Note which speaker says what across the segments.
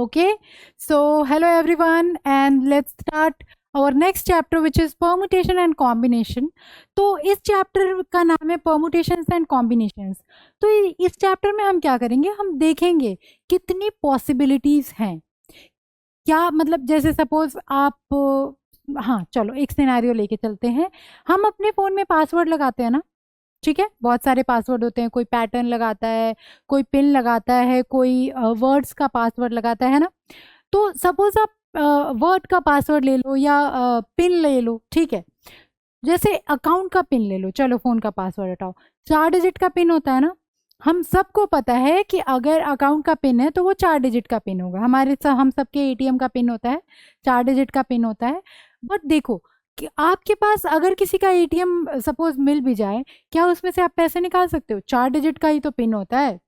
Speaker 1: Okay, so hello everyone, and let's start our next chapter, which is permutation and combination. तो इस chapter का नाम है permutations and combinations. तो इस चैप्टर में हम क्या करेंगे, हम देखेंगे कितनी पॉसिबिलिटीज हैं. क्या मतलब, जैसे सपोज आप हाँ चलो एक सिनेरियो लेके चलते हैं. हम अपने फ़ोन में पासवर्ड लगाते हैं ना, ठीक है, बहुत सारे पासवर्ड होते हैं. कोई पैटर्न लगाता है, कोई पिन लगाता है, कोई वर्ड्स का पासवर्ड लगाता है ना. तो सपोज आप वर्ड का पासवर्ड ले लो या पिन ले लो, ठीक है. जैसे अकाउंट का पिन ले लो, चलो फ़ोन का पासवर्ड हटाओ. 4 डिजिट का पिन होता है ना. हम सबको पता है कि अगर अकाउंट का पिन है तो वो 4 डिजिट का पिन होगा. हम सबके एटीएम का पिन होता है, 4 डिजिट का पिन होता है. बट देखो कि आपके पास अगर किसी का एटीएम सपोज मिल भी जाए, क्या उसमें से आप पैसे निकाल सकते हो? 4 डिजिट का ही तो पिन होता है.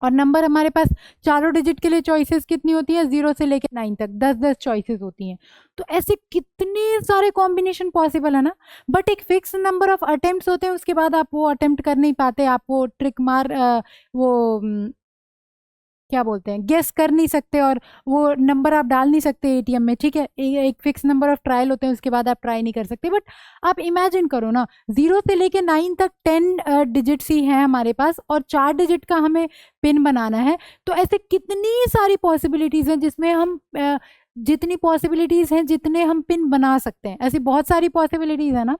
Speaker 1: और नंबर हमारे पास चारों डिजिट के लिए चॉइसेस कितनी होती है? 0 से लेकर 9 तक 10-10 चॉइसेस होती हैं. तो ऐसे कितने सारे कॉम्बिनेशन पॉसिबल है ना. बट एक फिक्स नंबर ऑफ अटेम्प्ट्स होते हैं, उसके बाद आप वो अटेम्प्ट कर नहीं पाते. आप वो ट्रिक मार वो क्या बोलते हैं, गेस कर नहीं सकते, और वो नंबर आप डाल नहीं सकते एटीएम में, ठीक है. एक फिक्स नंबर ऑफ ट्रायल होते हैं, उसके बाद आप ट्राई नहीं कर सकते. बट आप इमेजिन करो ना, 0 से लेके 9 तक 10 डिजिट्स ही हैं हमारे पास, और 4 डिजिट का हमें पिन बनाना है. तो ऐसे कितनी सारी पॉसिबिलिटीज़ हैं जिसमें हम जितनी पॉसिबिलिटीज़ हैं जितने हम पिन बना सकते हैं, ऐसी बहुत सारी पॉसिबिलिटीज़ है ना.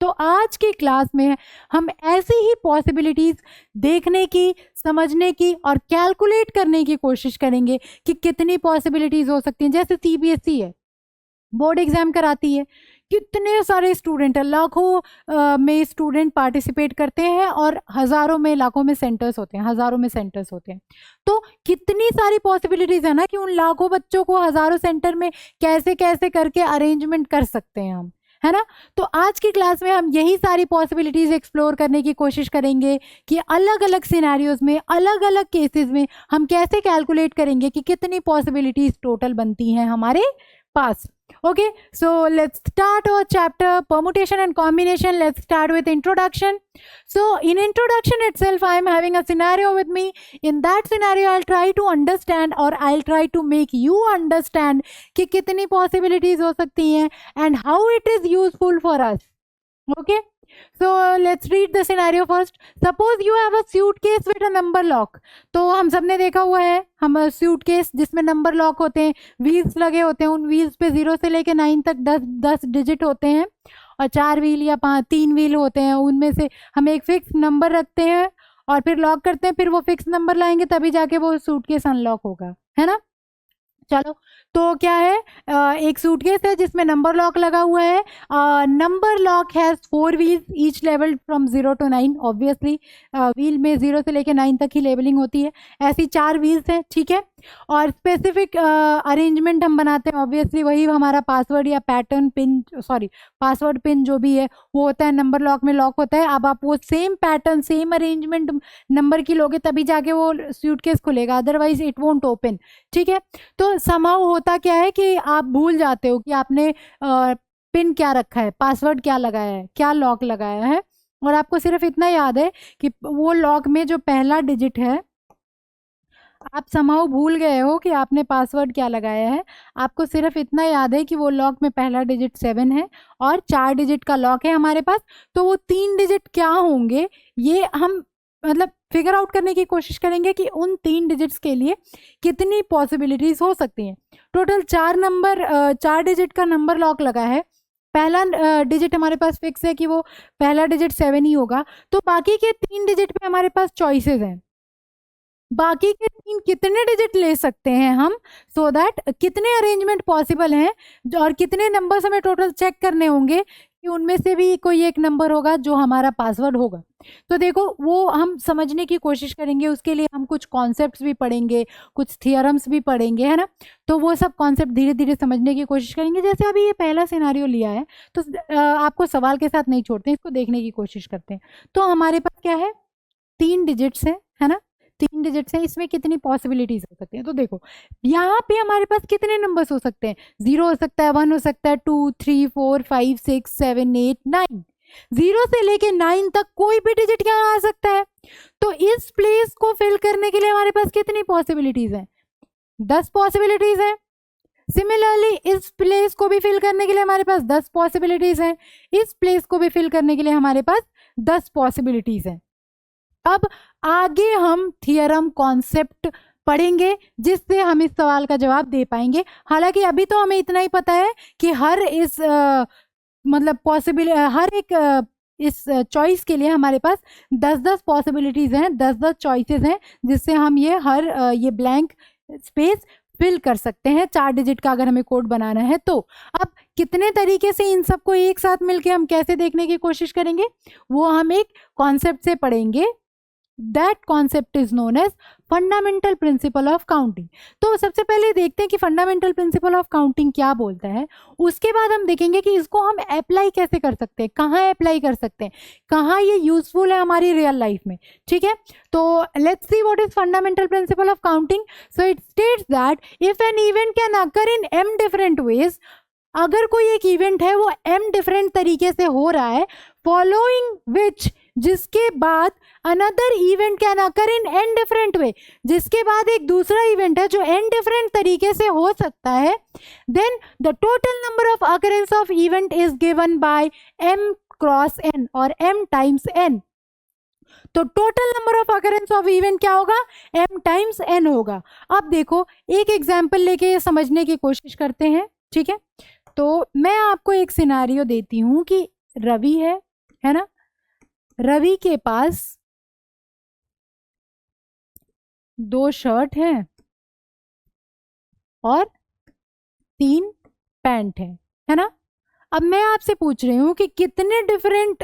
Speaker 1: तो आज की क्लास में हम ऐसी ही पॉसिबिलिटीज़ देखने की, समझने की और कैलकुलेट करने की कोशिश करेंगे कि कितनी पॉसिबिलिटीज़ हो सकती हैं. जैसे सीबीएसई है, बोर्ड एग्जाम कराती है, कितने सारे स्टूडेंट हैं, लाखों में स्टूडेंट पार्टिसिपेट करते हैं, और हज़ारों में, लाखों में सेंटर्स होते हैं, हज़ारों में सेंटर्स होते हैं. तो कितनी सारी पॉसिबिलिटीज़ है ना कि उन लाखों बच्चों को हज़ारों सेंटर में कैसे कैसे करके अरेंजमेंट कर सकते हैं हम, है ना. तो आज की क्लास में हम यही सारी पॉसिबिलिटीज़ एक्सप्लोर करने की कोशिश करेंगे कि अलग अलग सिनेरियोज में, अलग अलग केसेस में हम कैसे कैलकुलेट करेंगे कि कितनी पॉसिबिलिटीज़ टोटल बनती हैं हमारे पास. Okay, so let's start our chapter permutation and combination. Let's start with introduction. So in introduction itself, I am having a scenario with me. In that scenario, I'll try to understand, or I'll try to make you understand कि कितनी possibilities हो सकती हैं and how it is useful for us. Okay, so let's read the scenario first. Suppose you have a suitcase with a number lock. तो हम सब ने देखा हुआ है, हम suitcase जिसमें नंबर लॉक होते हैं, व्हील्स लगे होते हैं, उन व्हील्स पे 0 से लेके 9 तक 10 डिजिट होते हैं, और 4 व्हील या 3 व्हील होते हैं. उनमें से हम एक फिक्स नंबर रखते हैं और फिर लॉक करते हैं. फिर वो फिक्स नंबर लाएंगे तभी जाके वो सूटकेस अनलॉक होगा, है ना. चलो, तो क्या है, एक सूटकेस है जिसमें नंबर लॉक लगा हुआ है. Number lock has 4 wheels, each level from 0 to 9. Obviously wheel में 0 से लेकर 9 तक ही लेबलिंग होती है. ऐसी 4 व्हील्स हैं, ठीक है. और स्पेसिफिक अरेंजमेंट हम बनाते हैं, ऑब्वियसली वही हमारा पासवर्ड या pattern pin, sorry password pin जो भी है वो होता है, नंबर लॉक में लॉक होता है. अब आप वो same pattern, same arrangement number की लोगे तभी जाके वो सूटकेस खुलेगा, अदरवाइज इट वोंट ओपन, ठीक है. तो समहाउ होता क्या है कि आप भूल जाते हो कि आपने पिन क्या रखा है, पासवर्ड क्या लगाया है, क्या लॉक लगाया है, और आपको सिर्फ इतना याद है कि वो लॉक में जो पहला डिजिट है, आप समहाउ भूल गए हो कि आपने पासवर्ड क्या लगाया है. आपको सिर्फ इतना याद है कि वो लॉक में पहला डिजिट 7 है और 4 डिजिट का लॉक है हमारे पास. तो वो 3 डिजिट क्या होंगे, ये हम मतलब फिगर आउट करने की कोशिश करेंगे कि उन 3 डिजिट्स के लिए कितनी पॉसिबिलिटीज़ हो सकती हैं. टोटल 4 डिजिट का नंबर लॉक लगा है. पहला डिजिट हमारे पास फिक्स है कि वो पहला डिजिट 7 ही होगा. तो बाकी के 3 डिजिट पे हमारे पास चॉइसेस हैं. बाकी के 3 कितने डिजिट ले सकते हैं हम, सो दैट कितने अरेंजमेंट पॉसिबल हैं, और कितने नंबर्स हमें टोटल चेक करने होंगे कि उनमें से भी कोई एक नंबर होगा जो हमारा पासवर्ड होगा. तो देखो, वो हम समझने की कोशिश करेंगे. उसके लिए हम कुछ कॉन्सेप्ट्स भी पढ़ेंगे, कुछ थियरम्स भी पढ़ेंगे, है ना. तो वो सब कॉन्सेप्ट धीरे धीरे समझने की कोशिश करेंगे. जैसे अभी ये पहला सिनारियो लिया है, तो आपको सवाल के साथ नहीं छोड़ते, इसको देखने की कोशिश करते हैं. तो हमारे पास क्या है, 3 डिजिट्स है ना. 3 डिजिट्स हैं, इसमें कितनी पॉसिबिलिटीज हो सकती हैं. तो देखो, यहाँ पे हमारे पास कितने नंबर्स हो सकते हैं. 0 हो सकता है, 1 हो सकता है, 2, 3, 4, 5, 6, 7, 8, 9. 0 से लेके 9 तक कोई भी डिजिट यहाँ आ सकता है. तो इस प्लेस को फिल करने के लिए हमारे पास कितनी पॉसिबिलिटीज हैं. 10 पॉसिबिलिटीज हैं। सिमिलरली इस प्लेस को भी फिल करने के लिए हमारे पास 10 पॉसिबिलिटीज हैं, इस प्लेस को भी फिल करने के लिए हमारे पास 10 पॉसिबिलिटीज हैं। अब आगे हम थियरम कॉन्सेप्ट पढ़ेंगे जिससे हम इस सवाल का जवाब दे पाएंगे। हालांकि अभी तो हमें इतना ही पता है कि हर इस मतलब पॉसिबल हर एक इस चॉइस के लिए हमारे पास 10-10 पॉसिबिलिटीज हैं, 10-10 चॉइसेस हैं जिससे हम ये हर ये ब्लैंक स्पेस फिल कर सकते हैं 4 डिजिट का अगर हमें कोड बनाना है तो। अब कितने तरीके से इन सबको एक साथ मिलके हम कैसे देखने की कोशिश करेंगे वो हम एक कॉन्सेप्ट से पढ़ेंगे। That concept is known as fundamental principle of counting. तो सबसे पहले देखते हैं कि फंडामेंटल प्रिंसिपल ऑफ काउंटिंग क्या बोलता है, उसके बाद हम देखेंगे कि इसको हम अप्लाई कैसे कर सकते हैं, कहाँ अप्लाई कर सकते हैं, कहाँ ये यूजफुल है हमारी रियल लाइफ में। ठीक है, तो let's see what is fundamental principle of counting. So it states that if an event can occur in m different ways, अगर कोई एक इवेंट है वो m डिफरेंट तरीके से हो रहा है, फॉलोइंग विच, जिसके बाद another event can occur in n different way, जिसके बाद एक दूसरा इवेंट है जो n डिफरेंट तरीके से हो सकता है, then the total number of occurrence of event is given by m cross n और m टाइम्स n। तो total number of occurrence of event क्या होगा, m टाइम्स n होगा। अब देखो एक एग्जाम्पल लेके ये समझने की कोशिश करते हैं। ठीक है, तो मैं आपको एक सिनारियो देती हूं कि रवि है ना, रवि के पास 2 शर्ट हैं और 3 पैंट है ना। अब मैं आपसे पूछ रही हूँ कि कितने डिफरेंट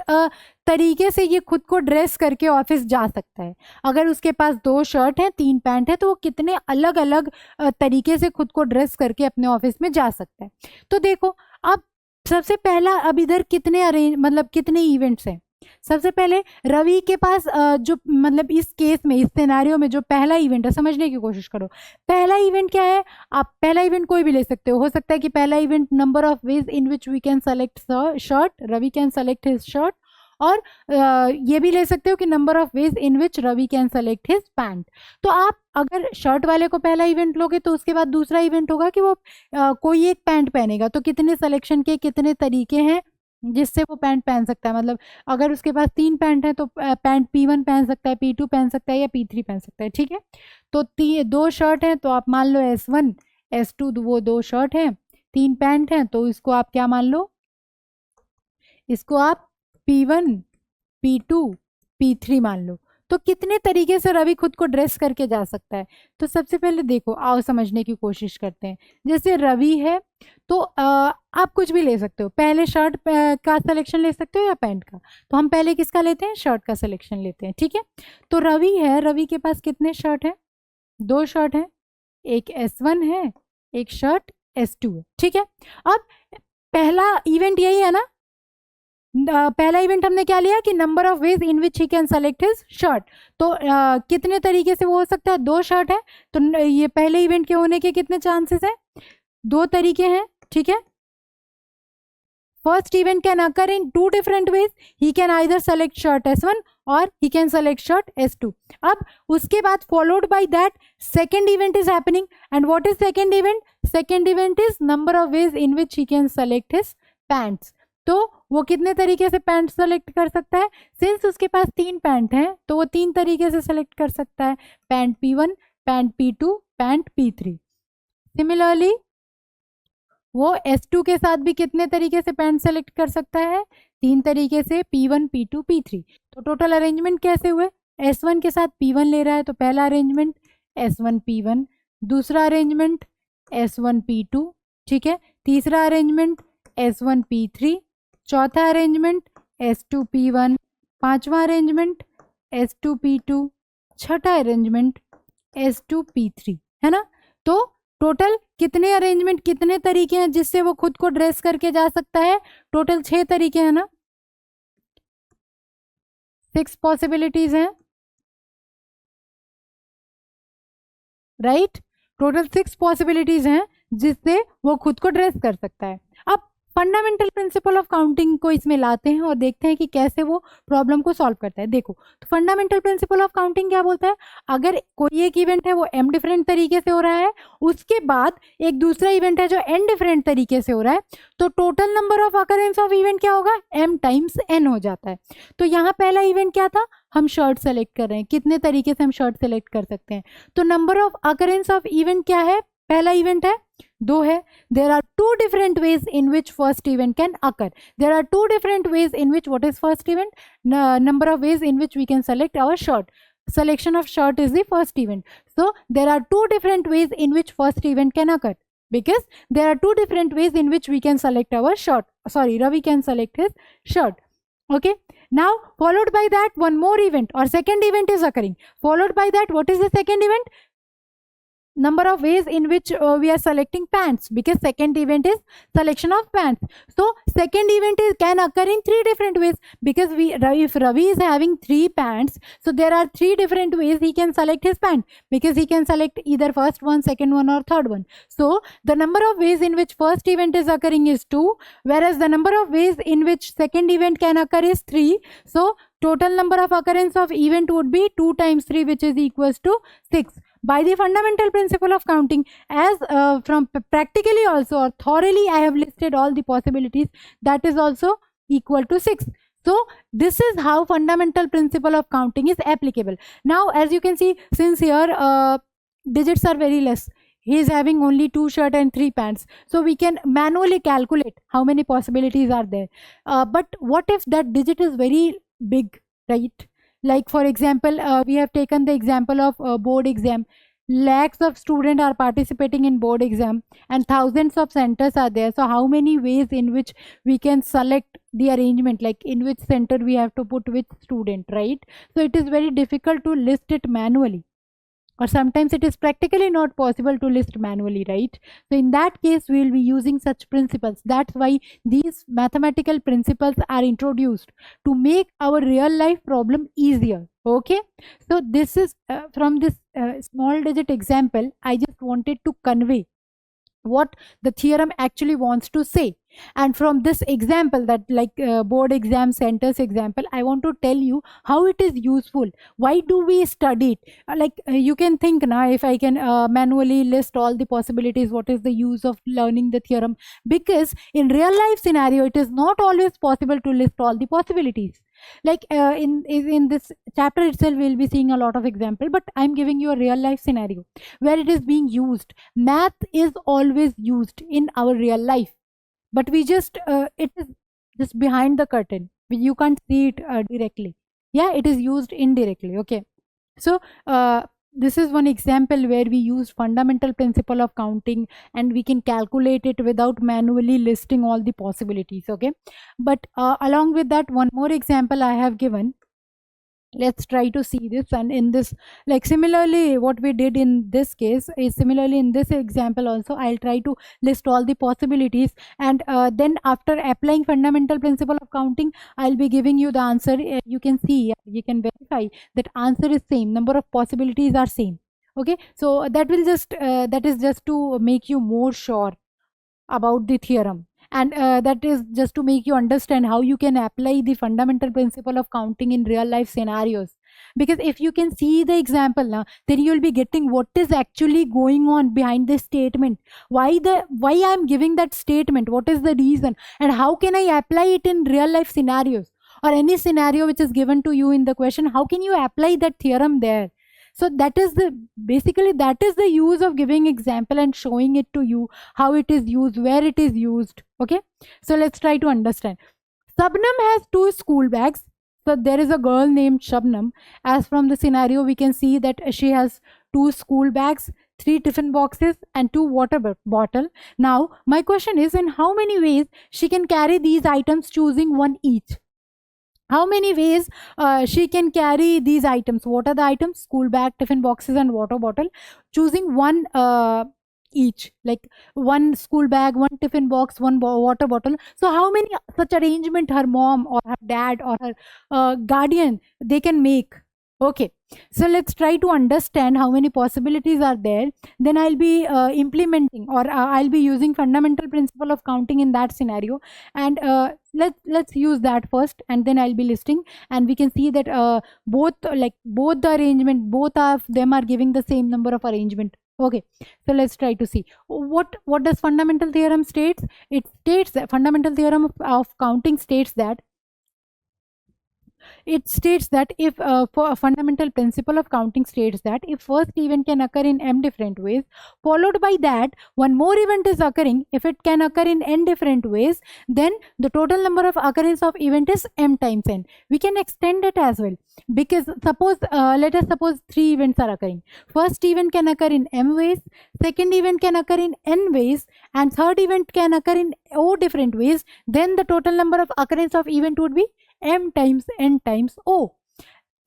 Speaker 1: तरीके से ये खुद को ड्रेस करके ऑफिस जा सकता है। अगर उसके पास 2 शर्ट हैं 3 पैंट है तो वो कितने अलग अलग तरीके से खुद को ड्रेस करके अपने ऑफिस में जा सकता है। तो देखो अब सबसे पहला, अब इधर कितने मतलब कितने इवेंट्स हैं। सबसे पहले रवि के पास जो मतलब इस केस में, इस सिनेरियो में जो पहला इवेंट है, समझने की कोशिश करो। पहला इवेंट क्या है, आप पहला इवेंट कोई भी ले सकते हो सकता है कि पहला event number of ways in which we can select shirt, Ravi can select his shirt, और ये भी ले सकते हो कि number of ways in which Ravi can select his pant. तो आप अगर शर्ट वाले को पहला इवेंट लोगे तो उसके बाद दूसरा इवेंट होगा कि वो कोई एक पैंट पहनेगा। तो कितने सिलेक्शन के कितने तरीके हैं जिससे वो पैंट पहन सकता है। मतलब अगर उसके पास 3 पैंट है तो पैंट P1 पहन सकता है, P2 पहन सकता है या P3 पहन सकता है। ठीक है, तो 2 शर्ट हैं तो आप मान लो S1 S2, वो 2 शर्ट हैं, 3 पैंट हैं तो इसको आप क्या मान लो, इसको आप P1 P2 P3 मान लो। तो कितने तरीके से रवि खुद को ड्रेस करके जा सकता है। तो सबसे पहले देखो, आओ समझने की कोशिश करते हैं। जैसे रवि है तो आप कुछ भी ले सकते हो, पहले शर्ट का सिलेक्शन ले सकते हो या पैंट का। तो हम पहले किसका लेते हैं, शर्ट का सिलेक्शन लेते हैं। ठीक है, तो रवि है, रवि के पास कितने शर्ट हैं, 2 शर्ट हैं, एक S1 है, एक शर्ट S2 है। ठीक है, अब पहला इवेंट यही है ना, पहला इवेंट हमने क्या लिया कि number of ways in which he can select his shirt. तो कितने तरीके से वो हो सकता है, 2 शर्ट है तो ये पहले इवेंट के होने के कितने चांसेस है, 2 तरीके हैं। ठीक है, first event can occur in 2 different ways, he can either select shirt S1 और he can select shirt S2। अब उसके बाद followed by that second event is happening, and what is second event, second event is number of ways in which he can select his pants. तो वो कितने तरीके से pant select कर सकता है, सिंस उसके पास 3 पैंट हैं तो वो 3 तरीके से सेलेक्ट कर सकता है, pant P1, pant P2, pant P3। Similarly वो S2 के साथ भी कितने तरीके से पैंट सेलेक्ट कर सकता है, 3 तरीके से, P1 P2 P3। तो टोटल अरेंजमेंट कैसे हुए, S1 के साथ P1 ले रहा है तो पहला अरेंजमेंट S1 P1, दूसरा अरेंजमेंट S1 P2, ठीक है, तीसरा अरेंजमेंट S1 P3, चौथा अरेंजमेंट S2 P1, पांचवा अरेंजमेंट S2 P2, छठा अरेंजमेंट S2 P3, है ना। तो टोटल कितने अरेंजमेंट, कितने तरीके हैं जिससे वो खुद को ड्रेस करके जा सकता है, टोटल 6 तरीके हैं ना, 6 पॉसिबिलिटीज हैं, राइट। टोटल 6 पॉसिबिलिटीज हैं जिससे वो खुद को ड्रेस कर सकता है। अब फंडामेंटल प्रिंसिपल ऑफ काउंटिंग को इसमें लाते हैं और देखते हैं कि कैसे वो प्रॉब्लम को सॉल्व करता है। देखो, तो फंडामेंटल प्रिंसिपल ऑफ काउंटिंग क्या बोलता है, अगर कोई एक इवेंट है वो m डिफरेंट तरीके से हो रहा है, उसके बाद एक दूसरा इवेंट है जो n डिफरेंट तरीके से हो रहा है, तो total number of occurrence of event क्या होगा, m टाइम्स n हो जाता है। तो यहाँ पहला इवेंट क्या था, हम शर्ट सेलेक्ट कर रहे हैं, कितने तरीके से हम शर्ट सेलेक्ट कर सकते हैं, तो number of occurrence of event क्या है, पहला इवेंट है 2 है। There are 2 different ways in which first event can occur. There are 2 different ways in which, what is first event, number of ways in which we can select our shirt. Selection of shirt is the first event. So there are 2 different ways in which first event can occur, because there are 2 different ways in which we can select our shirt. Sorry, Ravi can select his shirt. Okay, now followed by that one more event or second event is occurring. Followed by that, what is the second event, number of ways in which we are selecting pants, because second event is selection of pants. So second event can occur in 3 different ways, because if Ravi is having 3 pants, so there are 3 different ways he can select his pant, because he can select either first one, second one, or third one. So the number of ways in which first event is occurring is 2, whereas the number of ways in which second event can occur is 3. So total number of occurrence of event would be 2 times 3, which is equals to 6. By the fundamental principle of counting, as from practically also or thoroughly I have listed all the possibilities, that is also equal to 6. So this is how fundamental principle of counting is applicable. Now as you can see, since here digits are very less, he is having only 2 shirt and 3 pants, so we can manually calculate how many possibilities are there. But what if that digit is very big, right? Like for example, we have taken the example of board exam. Lakhs of students are participating in board exam and thousands of centers are there. So how many ways in which we can select the arrangement, like in which center we have to put which student, right? So it is very difficult to list it manually, or sometimes it is practically not possible to list manually, right? So in that case we will be using such principles. That's why these mathematical principles are introduced to make our real life problem easier. Okay, so this is from this small digit example, I just wanted to convey what the theorem actually wants to say. And from this example, that like board exam centers example, I want to tell you how it is useful. Why do we study it? You can think now, if I can manually list all the possibilities, what is the use of learning the theorem? Because in real life scenario, it is not always possible to list all the possibilities. Like in this chapter itself, we'll be seeing a lot of example, but I'm giving you a real life scenario where it is being used. Math is always used in our real life, but we just it is just behind the curtain, you can't see it directly. Yeah, it is used indirectly. Okay, so this is one example where we use fundamental principle of counting and we can calculate it without manually listing all the possibilities. Okay, but along with that, one more example I have given. Let's try to see this. And in this, like similarly what we did in this case is similarly in this example also, I'll try to list all the possibilities, and then after applying fundamental principle of counting, I'll be giving you the answer. You can see, you can verify that answer is same, number of possibilities are same. Okay, so that will just that is just to make you more sure about the theorem, and that is just to make you understand how you can apply the fundamental principle of counting in real life scenarios. Because if you can see the example now, then you will be getting what is actually going on behind this statement, why I am giving that statement, what is the reason, and how can I apply it in real life scenarios, or any scenario which is given to you in the question, how can you apply that theorem there. So that is the basically that is the use of giving example and showing it to you, how it is used, where it is used. Okay, so let's try to understand. Shabnam has 2 school bags. So there is a girl named Shabnam. As from the scenario, we can see that she has 2 school bags, 3 tiffin boxes, and 2 water bottle. Now my question is, in how many ways she can carry these items, choosing one each? How many ways she can carry these items? What are the items? School bag, tiffin boxes, and water bottle. Choosing one each, like one school bag, one tiffin box, one water bottle. So how many such arrangement her mom or her dad or her guardian they can make? Okay, so let's try to understand how many possibilities are there. Then I'll be implementing, or I'll be using fundamental principle of counting in that scenario. And let's use that first, and then I'll be listing. And we can see that both the arrangement, both of them are giving the same number of arrangement. Okay, so let's try to see what does fundamental theorem states. It states that fundamental theorem of counting states that if for a fundamental principle of counting states that if first event can occur in m different ways, followed by that one more event is occurring, if it can occur in n different ways, then the total number of occurrence of event is m times n. We can extend it as well, because suppose let us suppose three events are occurring. First event can occur in m ways, second event can occur in n ways, and third event can occur in o different ways. Then the total number of occurrence of event would be m times n times o.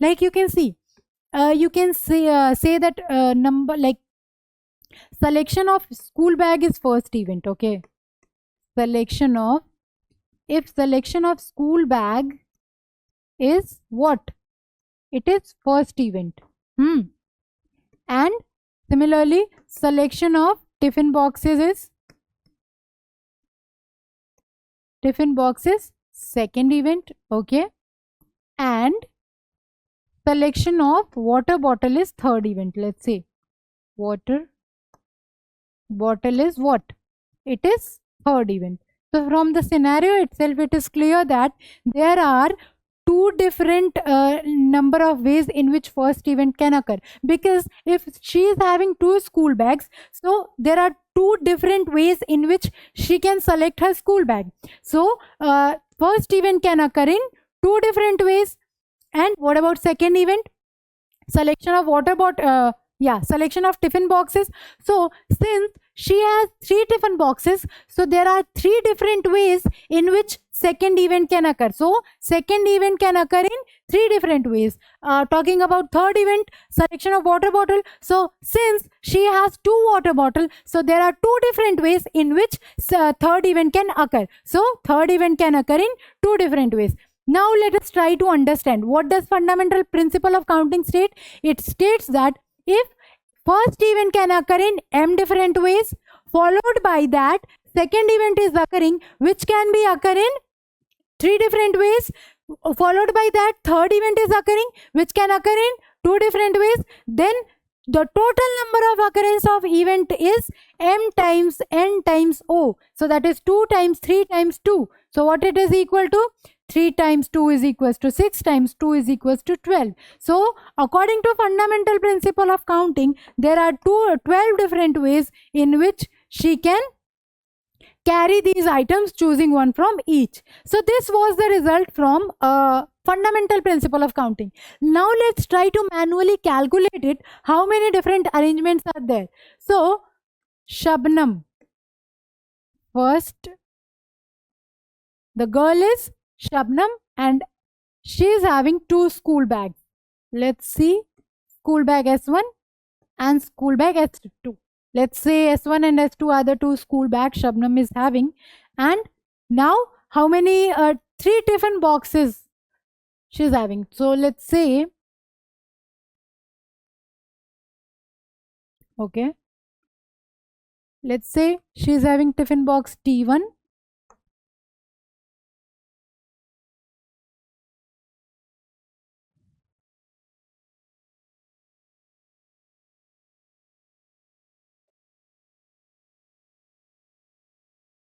Speaker 1: Like you can see, you can say that number like selection of school bag is first event. Okay, selection of school bag is what? It is first event. And similarly, selection of tiffin boxes is second event. Okay, and selection of water bottle is third event. Let's say water bottle is what? It is third event. So from the scenario itself, it is clear that there are two different number of ways in which first event can occur, because if she is having two school bags, so there are two different ways in which she can select her school bag. So first event can occur in two different ways. And what about second event? Selection of water bottle, selection of tiffin boxes. So since she has three tiffin boxes, so there are three different ways in which second event can occur. So second event can occur in three different ways. Talking about third event, selection of water bottle. So since she has two water bottle, so there are two different ways in which third event can occur. So third event can occur in two different ways. Now let us try to understand what does fundamental principle of counting state. It states that if first event can occur in m different ways, followed by that second event is occurring which can be occur in three different ways, followed by that third event is occurring which can occur in two different ways, then the total number of occurrence of event is m times n times o. So that is 2 times 3 times 2. So what it is equal to? 3 times 2 is equals to 6 times 2 is equals to 12. So according to fundamental principle of counting, there are 12 different ways in which she can carry these items, choosing one from each. So this was the result from fundamental principle of counting. Now let's try to manually calculate it. How many different arrangements are there? So Shabnam, first the girl is Shabnam and she is having two school bags. Let's see, school bag S1 and school bag S2. Let's say S1 and S2 are the two school bags Shabnam is having. And now how many three tiffin boxes she's having? So let's say, okay, let's say she's having tiffin box T1,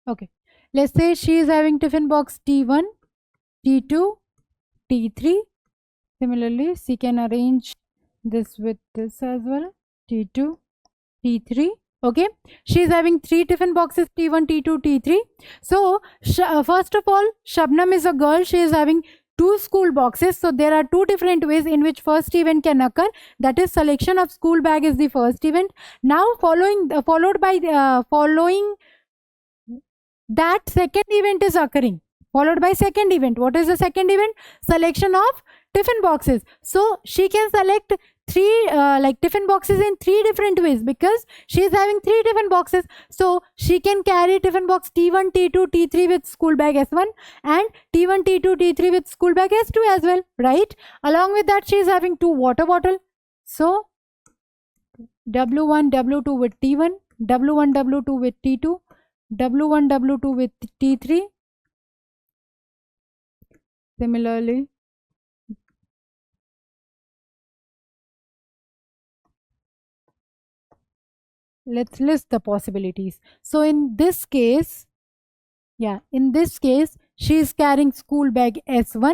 Speaker 1: okay, let's say she is having tiffin box T1, T2, T3. Similarly, she can arrange this with this as well, T2, T3. Okay, she is having three tiffin boxes T1, T2, T3. So first of all, Shabnam is a girl. She is having two school boxes. So there are two different ways in which first event can occur. That is, selection of school bag is the first event. Now following that second event is occurring, followed by second event. What is the second event? Selection of tiffin boxes. So she can select three like tiffin boxes in three different ways, because she is having three tiffin boxes. So she can carry tiffin box T1, T2, T3 with school bag S1, and T1, T2, T3 with school bag S2 as well, right? Along with that, she is having two water bottle. So W1, W2 with T1, W1, W2 with T2, W1, W2 with T3. Similarly, let's list the possibilities. So in this case, she is carrying school bag S1,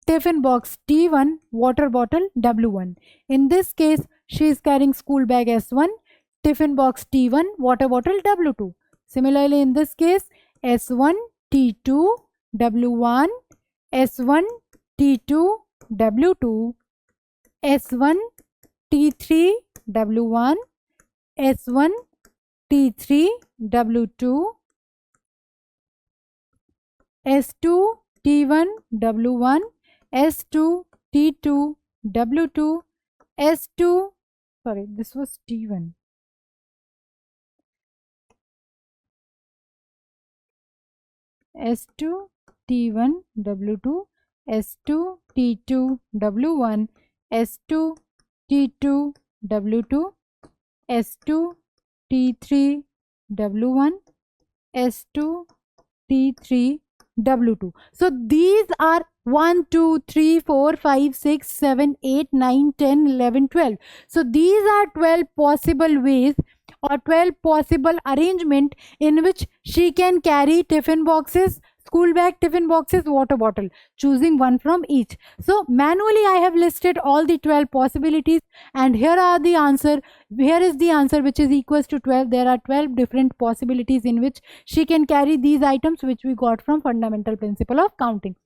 Speaker 1: tiffin box T1, water bottle W1. In this case, she is carrying school bag S1, tiffin box T1, water bottle W2. Similarly, in this case, S1, T2, W1, S1, T2, W2, S1, T3, W1, S1, T3, W2, S2, T1, W1, S2, T2, W2, S2, sorry, this was T1. S2, T1, W2, S2, T2, W1, S2, T2, W2, S2, T3, W1, S2, T3, W2. So these are 1, 2, 3, 4, 5, 6, 7, 8, 9, 10, 11, 12. So these are 12 possible ways or 12 possible arrangement in which she can carry tiffin boxes, school bag, tiffin boxes, water bottle, choosing one from each. So manually I have listed all the 12 possibilities, and here are the answer. Here is the answer, which is equals to 12. There are 12 different possibilities in which she can carry these items, which we got from fundamental principle of counting.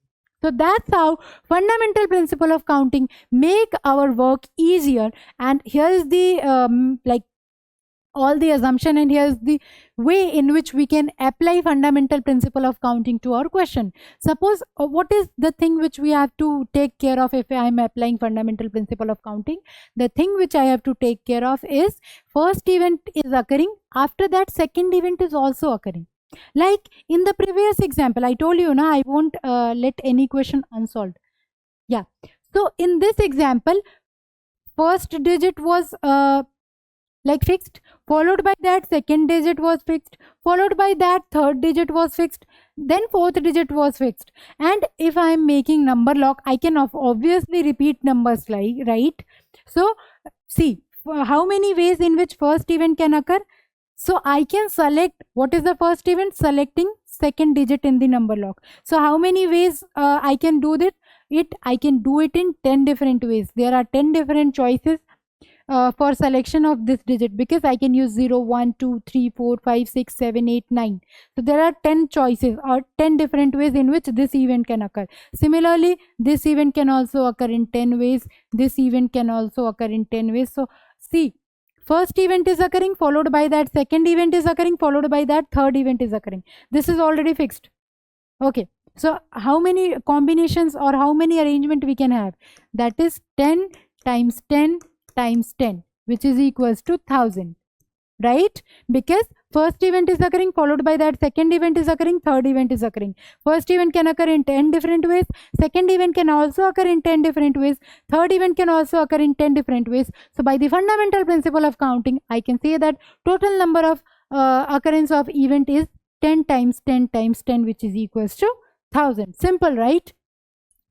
Speaker 1: So that's how fundamental principle of counting make our work easier. And here is the like all the assumption, and here's the way in which we can apply fundamental principle of counting to our question. Suppose what is the thing which we have to take care of if I am applying fundamental principle of counting? The thing which I have to take care of is first event is occurring, after that second event is also occurring. Like in the previous example, I told you, I won't let any question unsolved. Yeah. So in this example, first digit was like fixed, followed by that second digit was fixed, followed by that third digit was fixed, then fourth digit was fixed. And if I am making number lock, I can obviously repeat numbers, like, right? So see how many ways in which first event can occur. So I can select what is the first event, selecting second digit in the number lock. So how many ways I can do that? I can do it in 10 different ways. There are 10 different choices for selection of this digit, because I can use 0, 1, 2, 3, 4, 5, 6, 7, 8, 9. So there are 10 choices or 10 different ways in which this event can occur. Similarly, this event can also occur in 10 ways. This event can also occur in 10 ways. So see, first event is occurring, followed by that second event is occurring, followed by that third event is occurring. This is already fixed. Okay. So how many combinations or how many arrangement we can have? That is 10 times 10 times 10, which is equals to 1000, right? Because first event is occurring, followed by that second event is occurring, third event is occurring. First event can occur in 10 different ways, second event can also occur in 10 different ways, third event can also occur in 10 different ways. So by the fundamental principle of counting, I can say that total number of occurrence of event is 10 times 10 times 10, which is equals to 1000. Simple, right?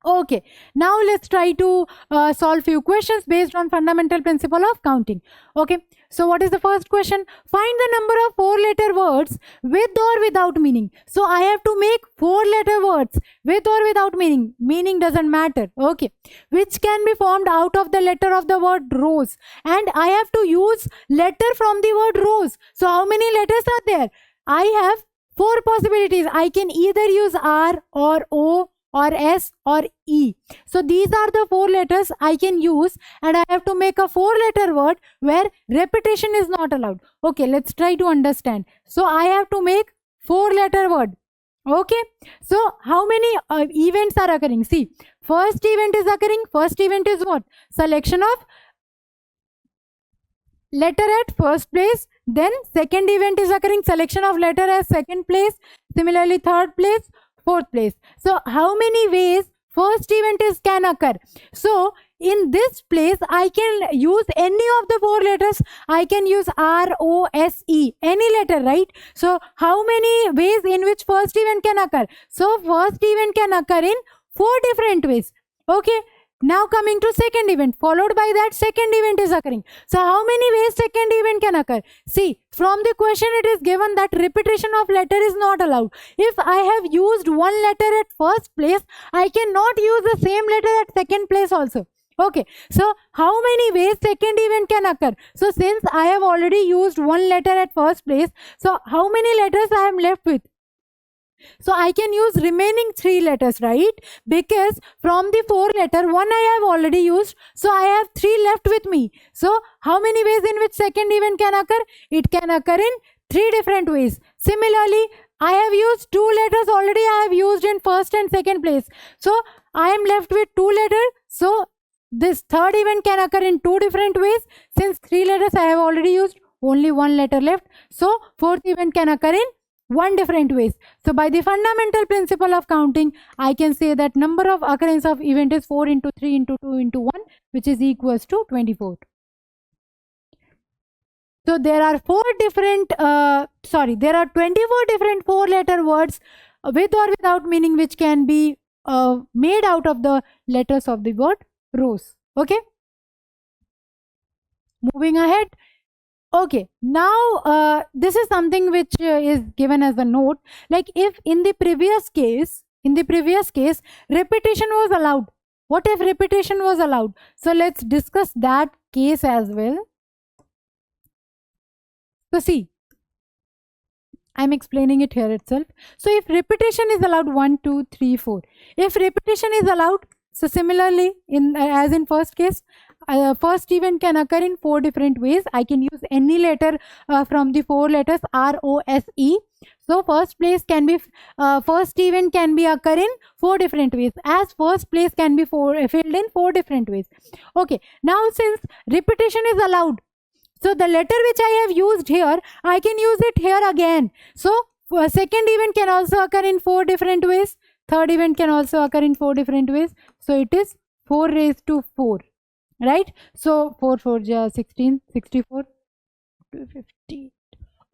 Speaker 1: Okay, now let's try to solve few questions based on fundamental principle of counting. Okay, so what is the first question? Find the number of 4-letter words with or without meaning. So I have to make 4-letter words with or without meaning. Meaning doesn't matter. Okay, which can be formed out of the letter of the word rose, and I have to use letter from the word rose. So how many letters are there? I have 4 possibilities. I can either use R or O or S or E. So these are the 4 letters I can use, and I have to make a 4-letter word where repetition is not allowed. Okay, let's try to understand. So I have to make 4-letter word. Okay, so how many events are occurring? See, first event is occurring. First event is what? Selection of letter at first place, then second event is occurring, selection of letter as second place, similarly third place, fourth place. So how many ways first event is can occur? So in this place I can use any of the four letters. I can use R, O, S, E, any letter, right? So how many ways in which first event can occur? So first event can occur in four different ways. Okay, now coming to second event, followed by that second event is occurring. So how many ways second event can occur? See, from the question it is given that repetition of letter is not allowed. If I have used one letter at first place, I cannot use the same letter at second place also. Okay, so how many ways second event can occur? So since I have already used one letter at first place, so how many letters I am left with? So I can use remaining three letters, right? Because from the four letter, one I have already used, so I have three left with me. So how many ways in which second event can occur? It can occur in three different ways. Similarly, I have used two letters already. I have used in first and second place. So I am left with two letters. So this third event can occur in two different ways. Since three letters I have already used, only one letter left. So fourth event can occur in one different ways. So by the fundamental principle of counting, I can say that number of occurrence of event is 4 into 3 into 2 into 1, which is equals to 24. So there are there are 24 different four letter words with or without meaning which can be made out of the letters of the word rose. Okay, moving ahead. Okay, now this is something which is given as a note. Like if in the previous case, repetition was allowed. What if repetition was allowed? So let's discuss that case as well. So see, I'm explaining it here itself. So if repetition is allowed, 1, 2, 3, 4. If repetition is allowed, so similarly, as in first case, first event can occur in four different ways. I can use any letter from the four letters R, O, S, E. So first place can be first event can be occur in four different ways, as first place can be filled in four different ways. Okay, now since repetition is allowed, so the letter which I have used here, I can use it here again. So second event can also occur in four different ways. Third event can also occur in four different ways. So it is 4 raised to 4, right? So 4 4 16, 64, 250.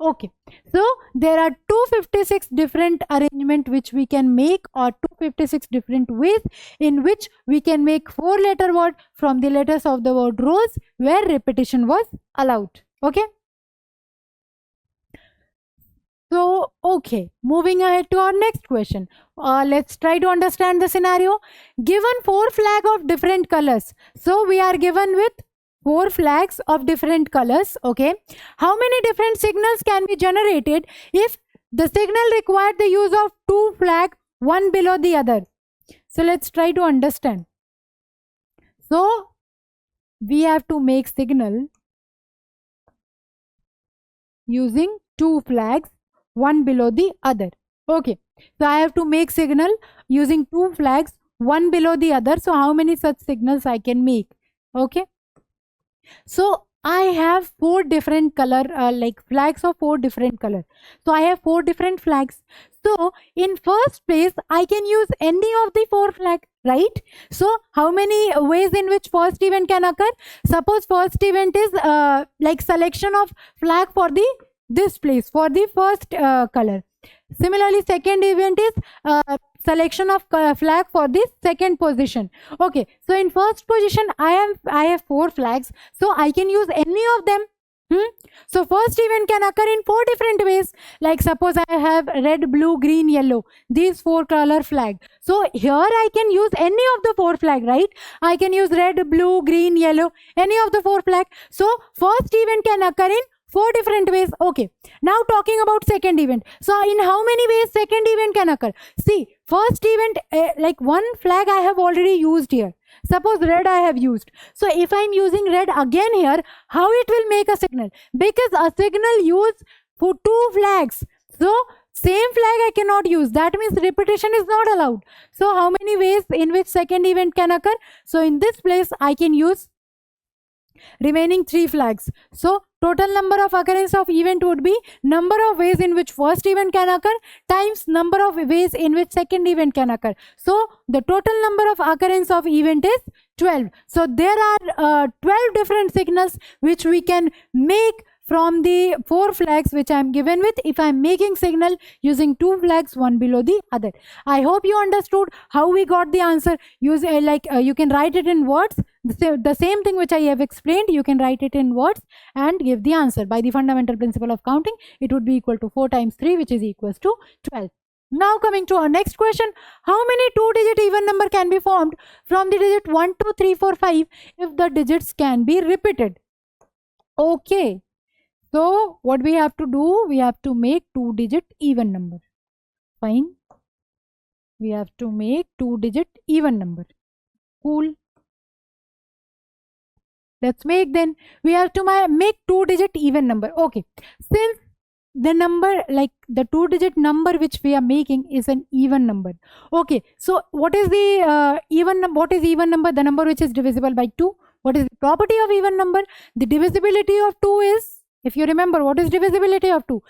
Speaker 1: Okay, so there are 256 different arrangement which we can make, or 256 different ways in which we can make four letter word from the letters of the word rose where repetition was allowed. Okay, so okay, moving ahead to our next question. Let's try to understand the scenario. Given four flag of different colors, so we are given with four flags of different colors. Okay, how many different signals can be generated if the signal required the use of two flags, one below the other? So let's try to understand. So we have to make signal using two flags, one below the other. Okay, so I have to make signal using two flags, one below the other. So how many such signals I can make? Okay, so I have four different color like flags of four different color. So I have four different flags. So in first place I can use any of the four flag, right? So how many ways in which first event can occur? Suppose first event is like selection of flag for the this place for the first color. Similarly, second event is selection of flag for this second position. Okay, so in first position I have four flags, so I can use any of them. So first event can occur in four different ways. Like suppose I have red, blue, green, yellow, these four color flag. So here I can use any of the four flag, right? I can use red, blue, green, yellow, any of the four flag. So first event can occur in four different ways. Okay, now talking about second event. So in how many ways second event can occur? See, first event like one flag I have already used here. Suppose red I have used. So if I am using red again here, how it will make a signal? Because a signal use for two flags. So same flag I cannot use. That means repetition is not allowed. So how many ways in which second event can occur? So in this place I can use remaining 3 flags. So total number of occurrence of event would be number of ways in which first event can occur times number of ways in which second event can occur. So the total number of occurrence of event is 12. So there are 12 different signals which we can make from the 4 flags which I am given with, if I am making signal using 2 flags one below the other. I hope you understood how we got the answer. Use you can write it in words. The same thing which I have explained, you can write it in words and give the answer. By the fundamental principle of counting, it would be equal to 4 times 3, which is equals to 12. Now coming to our next question, how many 2-digit even number can be formed from the digit 1, 2, 3, 4, 5 if the digits can be repeated? Okay. So what we have to do, we have to make 2-digit even number. Fine. We have to make 2-digit even number. Cool. Let's make then. We have to make 2-digit even number. Okay. Since the number, like the 2-digit number which we are making is an even number. Okay. So what is the even number? What is even number? The number which is divisible by 2. What is the property of even number? The divisibility of 2 is, if you remember, what is divisibility of 2?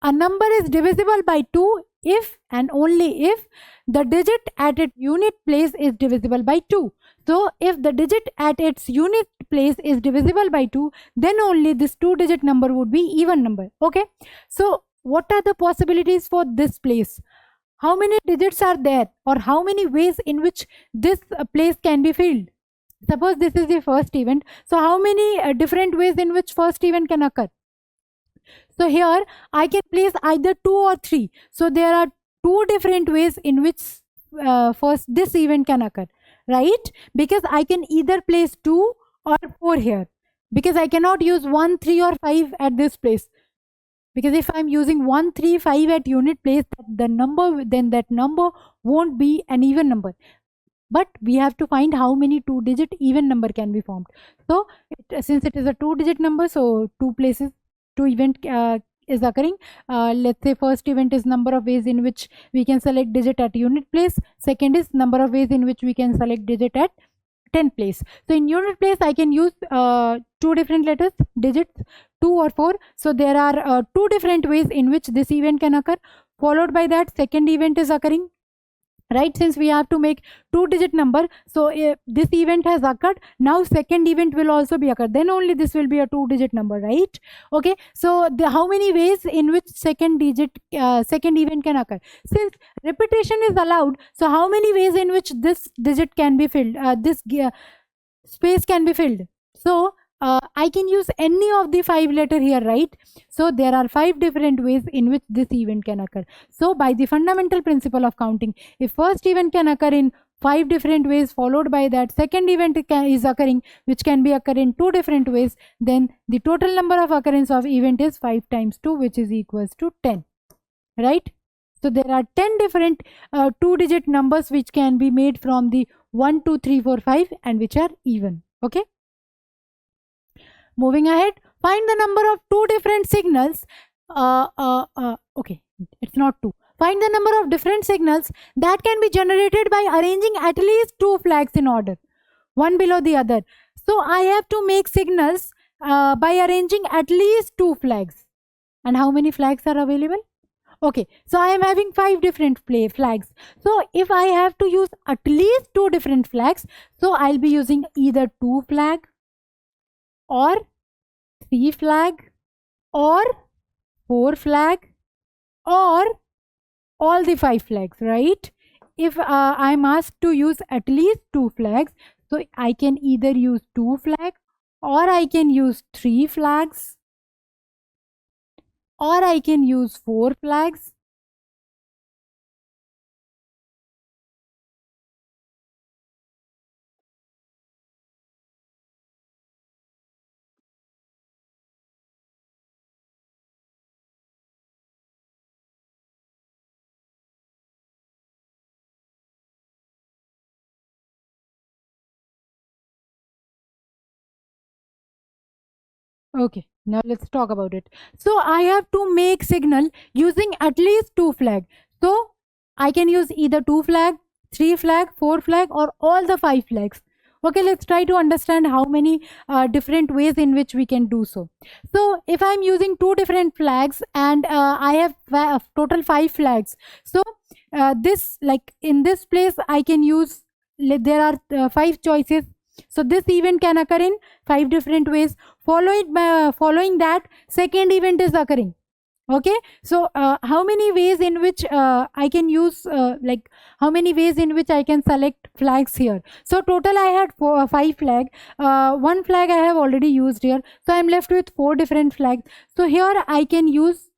Speaker 1: A number is divisible by 2 if and only if the digit at its unit place is divisible by 2. So if the digit at its unit place is divisible by 2, then only this 2-digit number would be even number. Okay. So what are the possibilities for this place? How many digits are there, or how many ways in which this place can be filled? Suppose this is the first event. So how many different ways in which first event can occur? So here I can place either 2 or 3. So there are 2 different ways in which first this event can occur, right? Because I can either place 2 or 4 here, because I cannot use 1, 3 or 5 at this place. Because if I'm using 1, 3, 5 at unit place, then that number won't be an even number. But we have to find how many 2-digit even number can be formed. So since it is a 2-digit number, so 2 event is occurring. Let's say first event is number of ways in which we can select digit at unit place. Second is number of ways in which we can select digit at 10th place. So in unit place, I can use 2 different letters, digits, 2 or 4. So there are 2 different ways in which this event can occur. Followed by that, second event is occurring. Right, since we have to make 2-digit number, so this event has occurred, now second event will also be occurred, then only this will be a 2-digit number, right? Okay, so how many ways in which second event can occur? Since repetition is allowed, so how many ways in which this digit can be filled, this space can be filled? So I can use any of the 5 letter here, right? So there are 5 different ways in which this event can occur. So by the fundamental principle of counting, if first event can occur in 5 different ways, followed by that second event is occurring, which can be occur in 2 different ways, then the total number of occurrence of event is 5 times 2, which is equals to 10, right? So there are 10 different 2-digit numbers which can be made from the 1, 2, 3, 4, 5 and which are even. Okay. Moving ahead, find the number of 2 different signals. Okay, it's not 2. Find the number of different signals that can be generated by arranging at least 2 flags in order, one below the other. So I have to make signals by arranging at least 2 flags. And how many flags are available? Okay, so I am having 5 different flags. So if I have to use at least 2 different flags, so I'll be using either 2 flag or 3 flag or 4 flag or all the 5 flags, right? If I'm asked to use at least 2 flags, so I can either use 2 flag or I can use 3 flags or I can use 4 flags. Okay, now let's talk about it. So I have to make signal using at least 2 flag. So I can use either 2 flag, 3 flag, 4 flag or all the 5 flags. Okay, let's try to understand how many different ways in which we can do so. So if I'm using two different flags and I have total 5 flags, so this, like in this place I can use, there are 5 choices. So this event can occur in 5 different ways. Following that, second event is occurring. Okay, so how many ways in which I can use, like how many ways in which I can select flags here? So total I had 5 flag. One flag I have already used here, so I'm left with 4 different flags. So here I can use,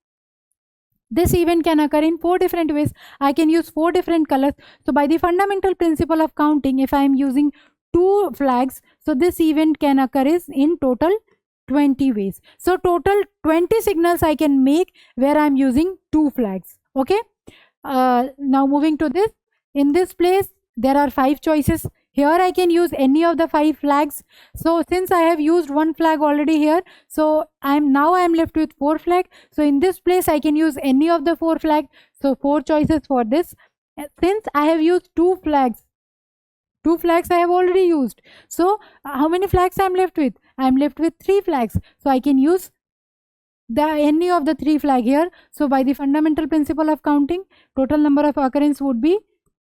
Speaker 1: this event can occur in 4 different ways. I can use 4 different colors. So by the fundamental principle of counting, if I am using 2 flags, so this event can occur is in total 20 ways. So total 20 signals I can make where I am using 2 flags. Okay. Now moving to this, in this place there are 5 choices. Here I can use any of the 5 flags. So since I have used 1 flag already here, so I am left with 4 flag. So in this place I can use any of the 4 flag. So 4 choices for this. Since I have used 2 flags, 2 flags I have already used. So how many flags I am left with? I am left with 3 flags. So I can use any of the 3 flag here. So by the fundamental principle of counting, total number of occurrence would be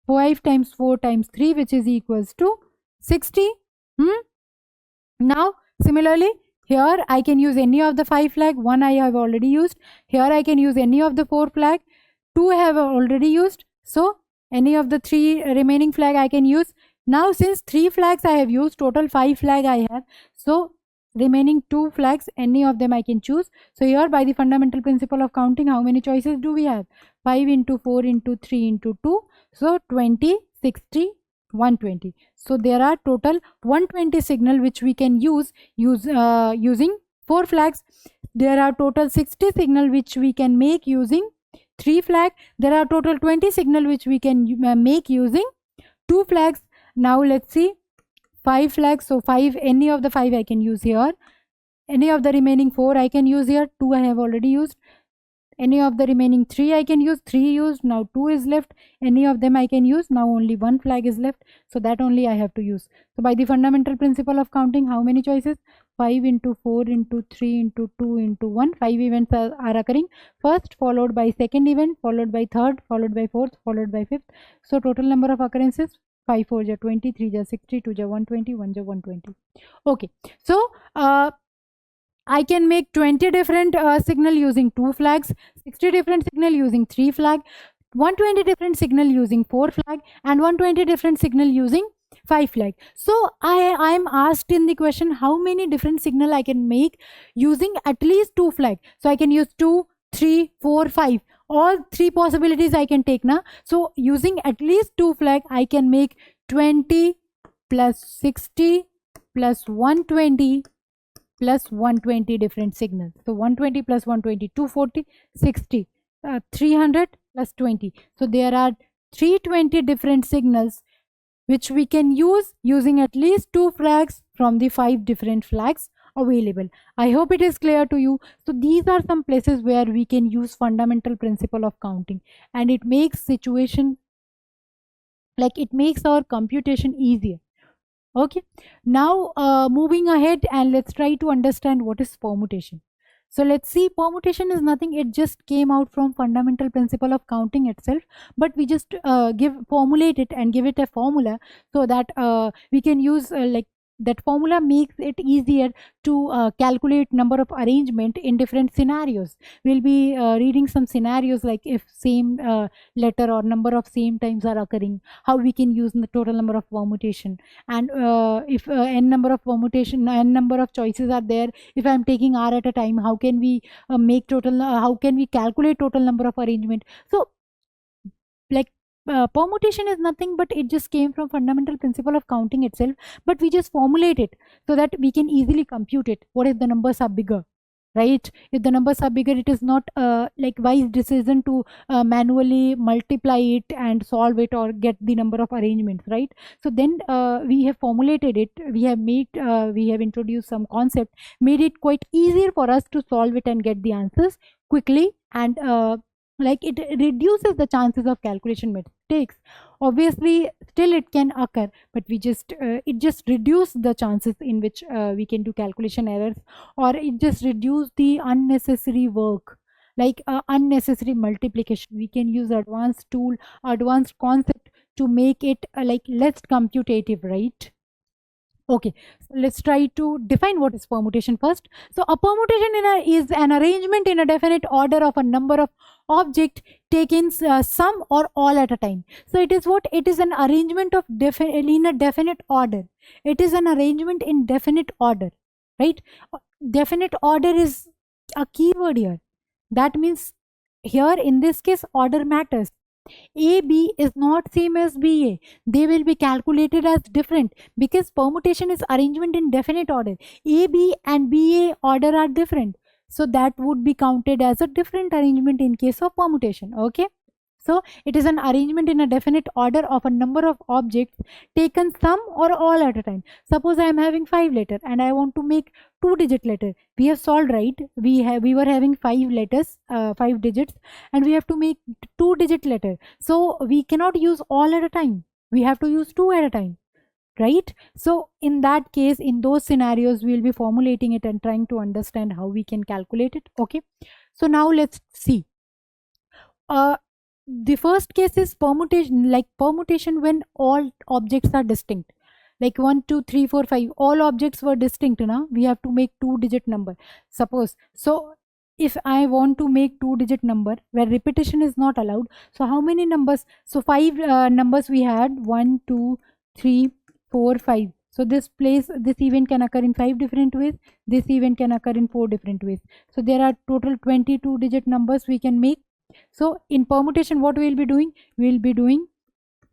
Speaker 1: 5 times 4 times 3, which is equals to 60. Now similarly here I can use any of the 5 flag. 1 I have already used. Here I can use any of the 4 flag. 2 I have already used. So any of the 3 remaining flag I can use. Now since 3 flags I have used, total 5 flag I have. So remaining 2 flags, any of them I can choose. So here by the fundamental principle of counting, how many choices do we have? 5 into 4 into 3 into 2. So 20, 60, 120. So there are total 120 signal which we can use using 4 flags. There are total 60 signal which we can make using 3 flag. There are total 20 signal which we can make using 2 flags. Now let's see 5 flags. So 5, any of the 5 I can use here. Any of the remaining 4 I can use here. 2 I have already used. Any of the remaining 3 I can use. 3 used. Now 2 is left. Any of them I can use. Now only 1 flag is left. So that only I have to use. So by the fundamental principle of counting, how many choices? 5 into 4 into 3 into 2 into 1. 5 events are occurring. First, followed by second event, followed by third, followed by fourth, followed by fifth. So total number of occurrences, 5 4 ja 20, 3 ja 60, 2 ja 120, 1 ja 120. Okay. So I can make 20 different signal using 2 flags, 60 different signal using 3 flag, 120 different signal using 4 flag, and 120 different signal using 5 flag. So I am asked in the question how many different signal I can make using at least 2 flag. So I can use 2, 3, 4, 5. All 3 possibilities I can take now. So using at least 2 flag, I can make 20 plus 60 plus 120 plus 120 different signals. So 120 plus 120, 240, 60, 300 plus 20. So there are 320 different signals which we can use using at least 2 flags from the 5 different flags available. I hope it is clear to you. So these are some places where we can use fundamental principle of counting, and it makes situation, like it makes our computation easier. Okay, now moving ahead, and let's try to understand what is permutation. So let's see, permutation is nothing, it just came out from fundamental principle of counting itself, but we just formulate it and give it a formula so that we can use like that formula makes it easier to calculate number of arrangement in different scenarios. We'll be reading some scenarios like if same letter or number of same times are occurring, how we can use the total number of permutation, and if n number of permutation, n number of choices are there, if I'm taking r at a time, how can we make total, how can we calculate total number of arrangement. So like permutation is nothing but it just came from fundamental principle of counting itself, but we just formulate it so that we can easily compute it. What if the numbers are bigger, right? If the numbers are bigger, it is not like wise decision to manually multiply it and solve it or get the number of arrangements, right? So then we have formulated it, we have made we have introduced some concept, made it quite easier for us to solve it and get the answers quickly and like it reduces the chances of calculation mistakes. Obviously still it can occur, but we just it just reduce the chances in which we can do calculation errors, or it just reduce the unnecessary work, like unnecessary multiplication. We can use advanced tool, advanced concept to make it like less computative, right? Okay, so let's try to define what is permutation first. So a permutation is an arrangement in a definite order of a number of objects taken some or all at a time. So it is what? It is an arrangement of in a definite order. It is an arrangement in definite order, right? Definite order is a keyword here. That means here in this case order matters. AB is not same as BA. They will be calculated as different because permutation is arrangement in definite order. AB and BA order are different. So that would be counted as a different arrangement in case of permutation. Okay. So it is an arrangement in a definite order of a number of objects taken some or all at a time. Suppose I am having 5 letter and I want to make 2-digit letter. We have solved, right? We were having 5 letters, 5 digits, and we have to make 2-digit letter. So we cannot use all at a time. We have to use 2 at a time, right? So in that case, in those scenarios, we will be formulating it and trying to understand how we can calculate it. Okay. So now let's see. The first case is permutation, like permutation when all objects are distinct, like 1 2 3 4 5, all objects were distinct. Now we have to make 2-digit number, suppose. So if I want to make 2-digit number where repetition is not allowed, so how many numbers? So 5 numbers we had, 1 2 3 4 5. So this event can occur in 5 different ways, this event can occur in 4 different ways. So there are total 22-digit numbers we can make. So in permutation, what we will be doing? We will be doing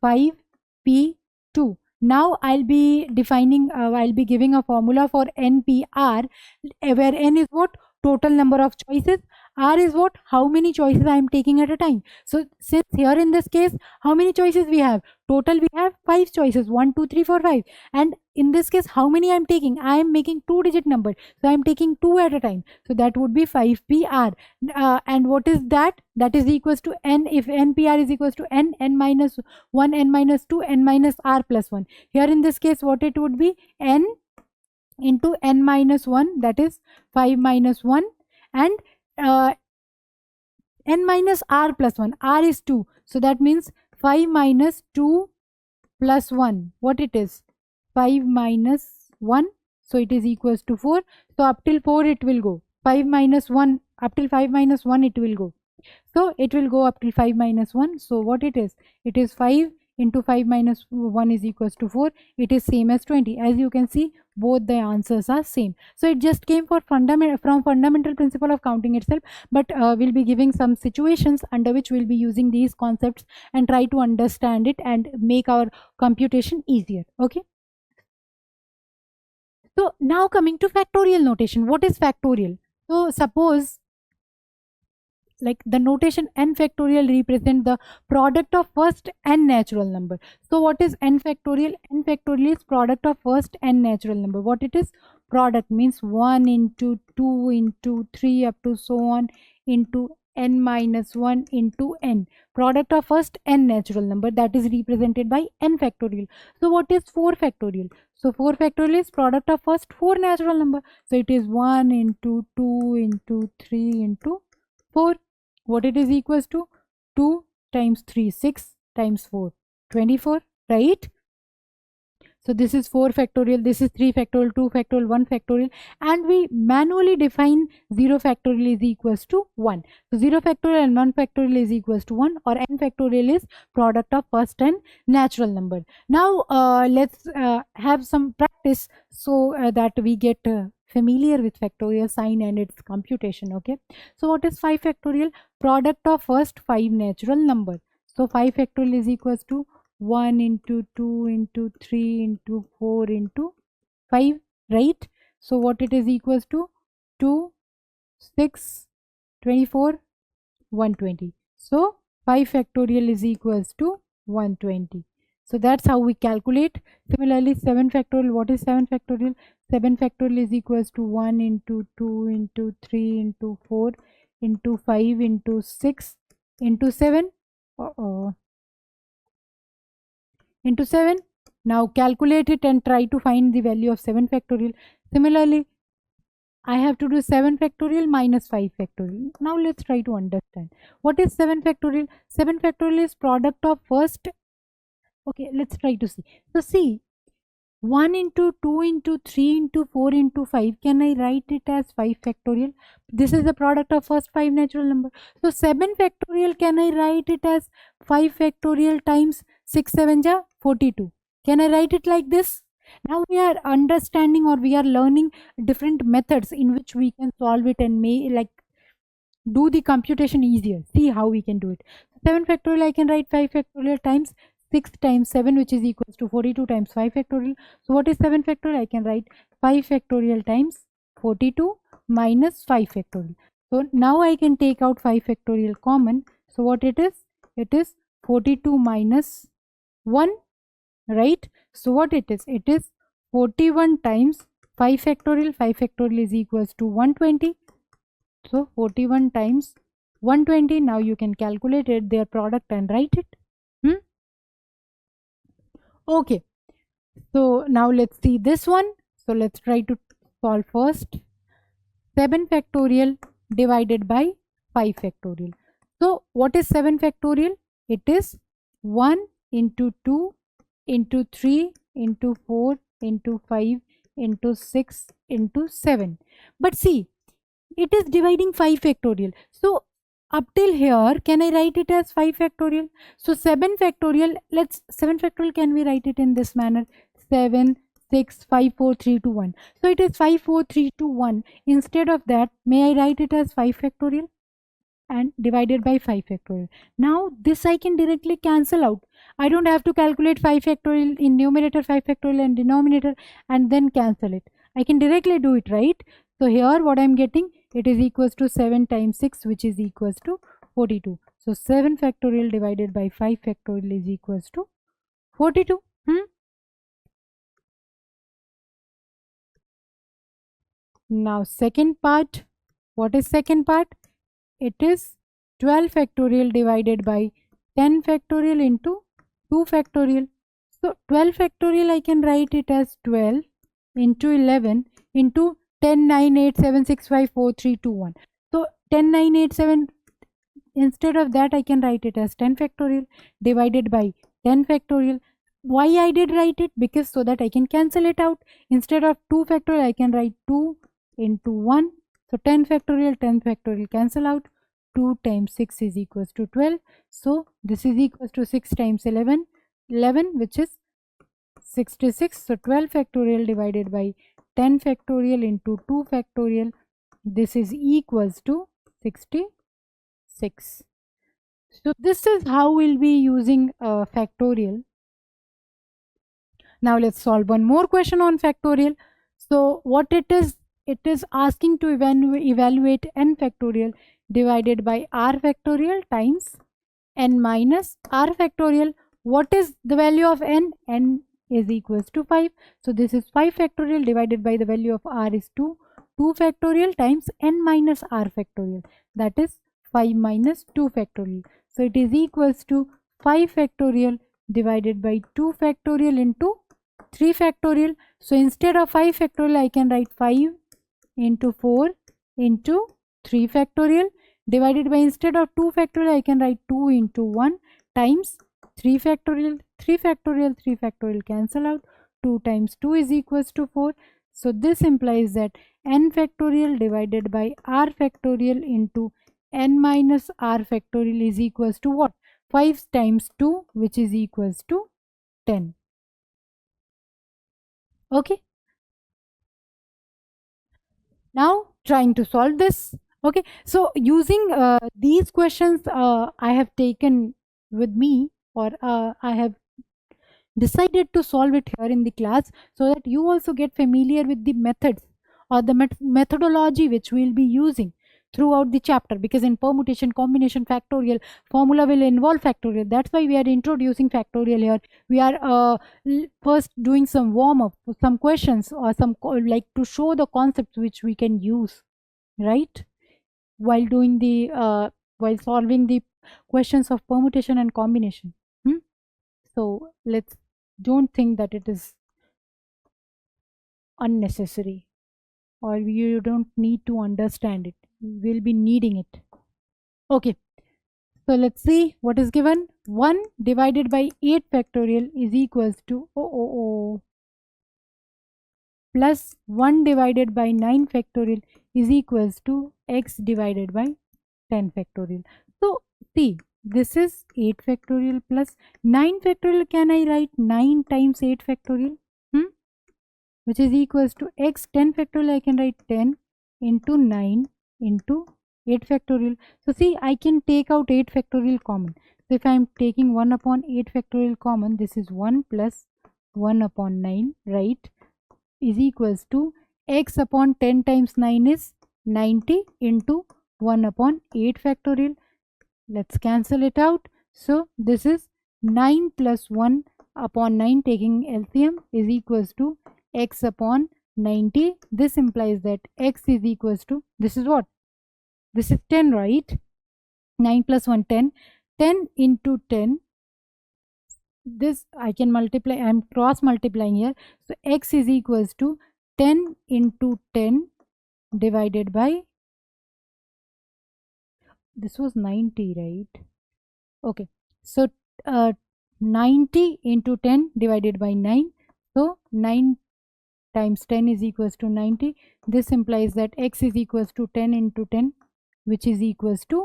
Speaker 1: 5p2. Now I'll be defining, I'll be giving a formula for NPR, where N is what? Total number of choices. R is what? How many choices I am taking at a time. So since here in this case, how many choices we have? Total we have 5 choices, 1 2 3 4 5. And in this case, how many I am taking? I am making 2-digit number, so I am taking 2 at a time. So that would be 5PR. And what is that? That is equals to N. If NPR is equals to N minus 1, N minus 2, N minus R plus 1. Here in this case, what it would be? N into N minus 1, that is 5 minus 1, and N minus R plus 1. R is 2. So that means 5 minus 2 plus 1. What it is? 5 minus 1. So it is equals to 4. So up till 4 it will go. 5 minus 1. Up till 5 minus 1 it will go. So it will go up till 5 minus 1. So what it is? It is 5 into 5 minus 1 is equals to 4. It is same as 20. As you can see, both the answers are same. So it just came from fundamental principle of counting itself, but we'll be giving some situations under which we'll be using these concepts and try to understand it and make our computation easier. Okay. So now coming to factorial notation. What is factorial? So suppose, like the notation n factorial represent the product of first n natural number. So what is n factorial? N factorial is product of first n natural number. What it is? Product means 1 into 2 into 3 up to so on into n minus 1 into n. Product of first n natural number, that is represented by n factorial. So what is 4 factorial? So 4 factorial is product of first 4 natural number. So it is 1 into 2 into 3 into 4. What it is equals to? 2 times 3, 6 times 4, 24, right? So this is 4 factorial, this is 3 factorial, 2 factorial, 1 factorial, and we manually define 0 factorial is equals to 1. So 0 factorial and 1 factorial is equals to 1, or n factorial is product of first n natural number. Now let's have some practice so that we get familiar with factorial sign and its computation. Okay. So what is 5 factorial? Product of first 5 natural number. So 5 factorial is equals to 1 into 2 into 3 into 4 into 5, right? So what it is equals to? 2, 6, 24, 120. So 5 factorial is equals to 120. So that's how we calculate. Similarly, 7 factorial. What is 7 factorial? 7 factorial is equals to 1 into 2 into 3 into 4 into 5 into 6 into 7 into 7. Now calculate it and try to find the value of 7 factorial. Similarly, I have to do 7 factorial minus 5 factorial. Now let's try to understand. What is 7 factorial? 7 factorial is product of first. Okay, let's try to see. So see, 1 into 2 into 3 into 4 into 5. Can I write it as 5 factorial? This is the product of first 5 natural number. So 7 factorial, can I write it as 5 factorial times 6 7 ja 42. Can I write it like this? Now we are understanding, or we are learning different methods in which we can solve it and may like do the computation easier. See how we can do it. 7 factorial, I can write 5 factorial times 6 times 7, which is equals to 42 times 5 factorial. So what is 7 factorial? I can write 5 factorial times 42 minus 5 factorial. So now I can take out 5 factorial common. So what it is? It is 42 minus 1, right? So what it is? It is 41 times 5 factorial. 5 factorial is equals to 120. So 41 times 120. Now you can calculate it, their product, and write it. Okay, so now let's see this one. So let's try to solve first. 7 factorial divided by 5 factorial. So what is 7 factorial? It is 1 into 2 into 3 into 4 into 5 into 6 into 7. But see, it is dividing 5 factorial. So up till here, can I write it as 5 factorial? So 7 factorial, 7 factorial, can we write it in this manner? 7, 6, 5, 4, 3, 2, 1. So it is 5, 4, 3, 2, 1. Instead of that, may I write it as 5 factorial and divided by 5 factorial. Now this I can directly cancel out. I don't have to calculate 5 factorial in numerator, 5 factorial and denominator, and then cancel it. I can directly do it, right? So here what I am getting, it is equals to 7 times 6, which is equals to 42. So 7 factorial divided by 5 factorial is equals to 42. Now second part. What is second part? It is 12 factorial divided by 10 factorial into 2 factorial. So 12 factorial, I can write it as 12 into 11 into 10, 9, 8, 7, 6, 5, 4, 3, 2, 1. So 10, 9, 8, 7, instead of that I can write it as 10 factorial divided by 10 factorial. Why I did write it? Because so that I can cancel it out. Instead of 2 factorial, I can write 2 into 1. So 10 factorial cancel out. 2 times 6 is equals to 12. So this is equals to 6 times 11, which is 66. So 12 factorial divided by 10 factorial into 2 factorial, this is equals to 66. So this is how we'll be using factorial. Now let's solve one more question on factorial. So what it is asking to evaluate n factorial divided by r factorial times n minus r factorial. What is the value of n? N is equals to 5. So this is 5 factorial divided by the value of r is 2. 2 factorial times n minus r factorial. That is 5 minus 2 factorial. So it is equals to 5 factorial divided by 2 factorial into 3 factorial. So instead of 5 factorial, I can write 5 into 4 into 3 factorial divided by, instead of 2 factorial, I can write 2 into 1 times 3 factorial. 3 factorial, 3 factorial cancel out. 2 times 2 is equals to 4. So this implies that n factorial divided by r factorial into n minus r factorial is equals to what? 5 times 2, which is equals to 10. Okay. Now trying to solve this. Okay, so using these questions I have taken with me, or I have decided to solve it here in the class, so that you also get familiar with the methods or the methodology which we will be using throughout the chapter, because in permutation, combination, factorial, formula will involve factorial. That's why we are introducing factorial here. We are first doing some warm up, some questions, or some like to show the concepts which we can use, right, while doing the while solving the questions of permutation and combination. So let's don't think that it is unnecessary or you don't need to understand it. We'll be needing it. Okay, so let's see what is given. 1 divided by 8 factorial is equals to plus 1 divided by 9 factorial is equals to x divided by 10 factorial. So see, this is 8 factorial plus 9 factorial. Can I write 9 times 8 factorial? Which is equals to x 10 factorial. I can write 10 into 9 into 8 factorial. So see, I can take out 8 factorial common. So if I am taking 1 upon 8 factorial common, this is 1 plus 1 upon 9, right, is equals to x upon 10 times 9 is 90 into 1 upon 8 factorial. Let's cancel it out. So this is 9 plus 1 upon 9 taking LCM is equals to x upon 90. This implies that x is equals to, this is what? This is 10, right? 9 plus 1, 10. 10 into 10. This I can multiply, I am cross multiplying here. So x is equals to 10 into 10 divided by, this was 90, right? Okay, so 90 into 10 divided by 9. So 9 times 10 is equals to 90. This implies that x is equals to 10 into 10, which is equals to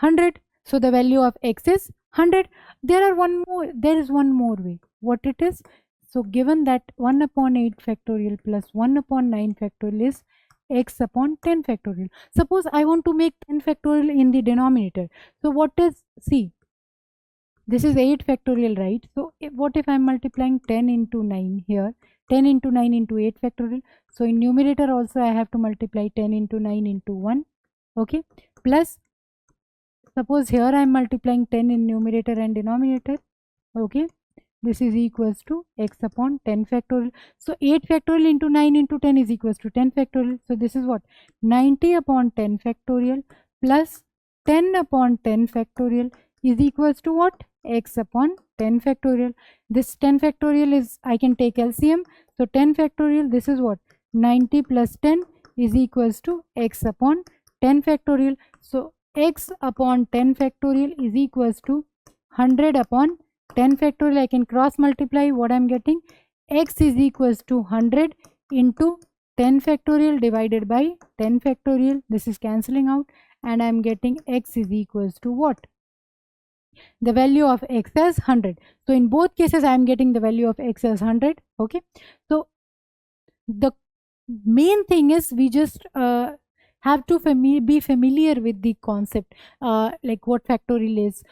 Speaker 1: 100. So the value of x is 100. There is one more way. What it is? So given that 1 upon 8 factorial plus 1 upon 9 factorial is x upon 10 factorial. Suppose I want to make 10 factorial in the denominator. So what is, see, this is 8 factorial, right? So what if I am multiplying 10 into 9 here? 10 into 9 into 8 factorial. So in numerator also I have to multiply 10 into 9 into 1. Okay, plus suppose here I am multiplying 10 in numerator and denominator. Okay, this is equals to x upon 10 factorial. So 8 factorial into 9 into 10 is equals to 10 factorial. So this is what? 90 upon 10 factorial plus 10 upon 10 factorial is equals to what? X upon 10 factorial. This 10 factorial is, I can take LCM. So 10 factorial, this is what? 90 plus 10 is equals to x upon 10 factorial. So x upon 10 factorial is equals to 100 upon 10 factorial. I can cross multiply. What I am getting? X is equals to 100 into 10 factorial divided by 10 factorial. This is cancelling out and I am getting x is equals to what? The value of x as 100. So in both cases I am getting the value of x as 100. Okay, so the main thing is we just have to be familiar with the concept, like what factorial is,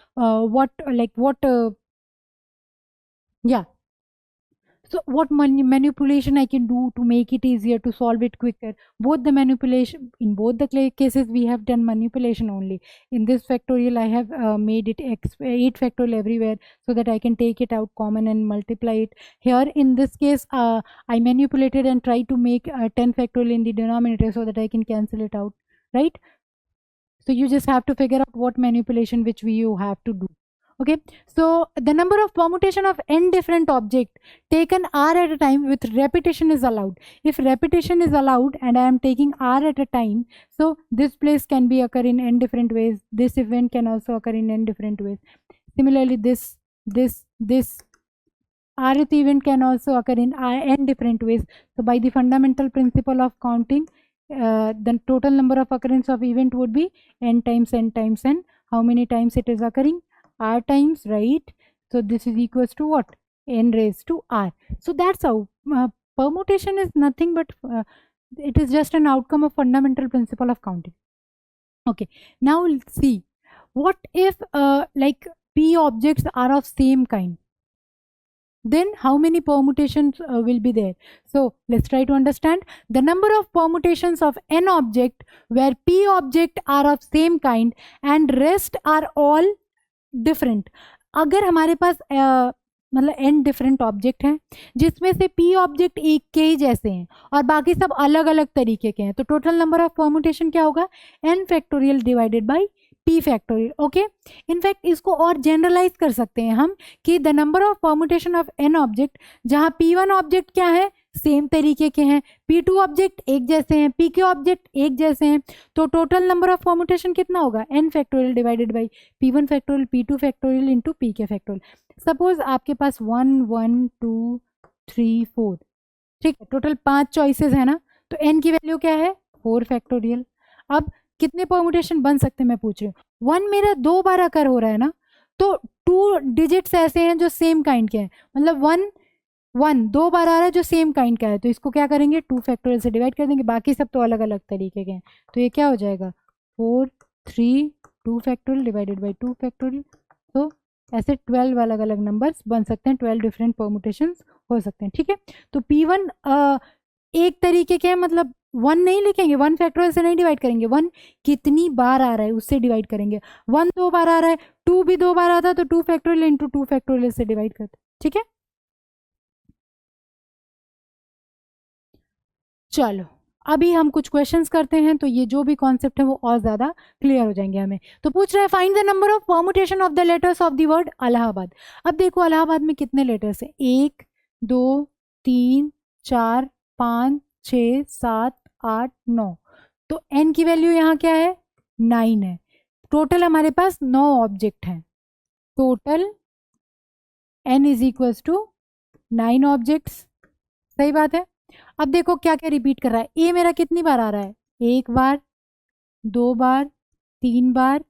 Speaker 1: yeah. So what manipulation I can do to make it easier to solve it quicker. Both the manipulation, in both the cases we have done manipulation only. In this factorial I have made it 8 factorial everywhere so that I can take it out common and multiply it. Here in this case I manipulated and tried to make 10 factorial in the denominator so that I can cancel it out, right? So you just have to figure out what manipulation which you have to do. Okay, so the number of permutation of n different object taken r at a time with repetition is allowed. If repetition is allowed and I am taking r at a time, so this place can be occur in n different ways. This event can also occur in n different ways. Similarly, this rth event can also occur in n different ways. So by the fundamental principle of counting, the total number of occurrence of event would be n times n times n. How many times it is occurring? R times, right? So this is equals to what? N raised to r. So that's how permutation is nothing but it is just an outcome of fundamental principle of counting. Okay, now let's see what if like p objects are of same kind, then how many permutations will be there. So let's try to understand the number of permutations of n object where p object are of same kind and rest are all different. अगर हमारे पास मतलब n different object हैं जिसमें से p object एक के ही जैसे हैं और बाकी सब अलग अलग तरीके के हैं, तो टोटल नंबर ऑफ परमुटेशन क्या होगा? n factorial divided by p factorial. Okay, in fact इसको और जनरलाइज कर सकते हैं हम कि the number of permutation of n object, जहाँ p1 ऑब्जेक्ट क्या है, सेम तरीके के हैं, p2 ऑब्जेक्ट एक जैसे हैं, pk ऑब्जेक्ट एक जैसे हैं, तो टोटल नंबर ऑफ परमुटेशन कितना होगा, n factorial divided by p1 factorial p2 factorial into pk factorial. Suppose आपके पास 1 1 2 3 4, ठीक है, टोटल 5 चॉइसेस है ना, तो n की वैल्यू क्या है 4 फैक्टोरियल। अब कितने परमुटेशन बन सकते हैं मैं पूछ रही हूँ, 1 मेरा 2 बार अकर हो रहा है ना, तो 2 डिजिट्स ऐसे हैं जो सेम काइंड के हैं, मतलब 1 1 2 बार आ रहा है जो सेम काइंड का है, तो इसको क्या करेंगे 2 फैक्टोरियल से डिवाइड कर देंगे, बाकी सब तो अलग अलग तरीके के हैं, तो ये क्या हो जाएगा 4 3 2 फैक्टोरियल डिवाइडेड बाई 2 फैक्टोरियल। तो ऐसे 12 अलग अलग नंबर्स बन सकते हैं, 12 डिफरेंट परमुटेशंस हो सकते हैं, ठीक है। तो P1 एक तरीके के हैं, मतलब 1 नहीं लिखेंगे, 1 फैक्टोरियल से नहीं डिवाइड करेंगे, 1 कितनी बार आ रहा है उससे डिवाइड करेंगे, 1 2 बार आ रहा है, 2 भी 2 बार आता है, तो 2 फैक्टोरियल इंटू 2 फैक्टोरियल से डिवाइड करते हैं, ठीक है। चलो अभी हम कुछ क्वेश्चंस करते हैं, तो ये जो भी कॉन्सेप्ट है वो और ज़्यादा क्लियर हो जाएंगे हमें। तो पूछ रहा है find the number of permutation of the letters of the word Allahabad. अब देखो इलाहाबाद में कितने लेटर्स हैं, 1 2 3 4 5 6 7 8 9, तो n की वैल्यू यहाँ क्या है 9 है, टोटल हमारे पास 9 ऑब्जेक्ट हैं, total n is equals to 9 objects, सही बात है। अब देखो क्या क्या रिपीट कर रहा है, ए मेरा कितनी बार आ रहा है, 1 बार 2 बार 3 बार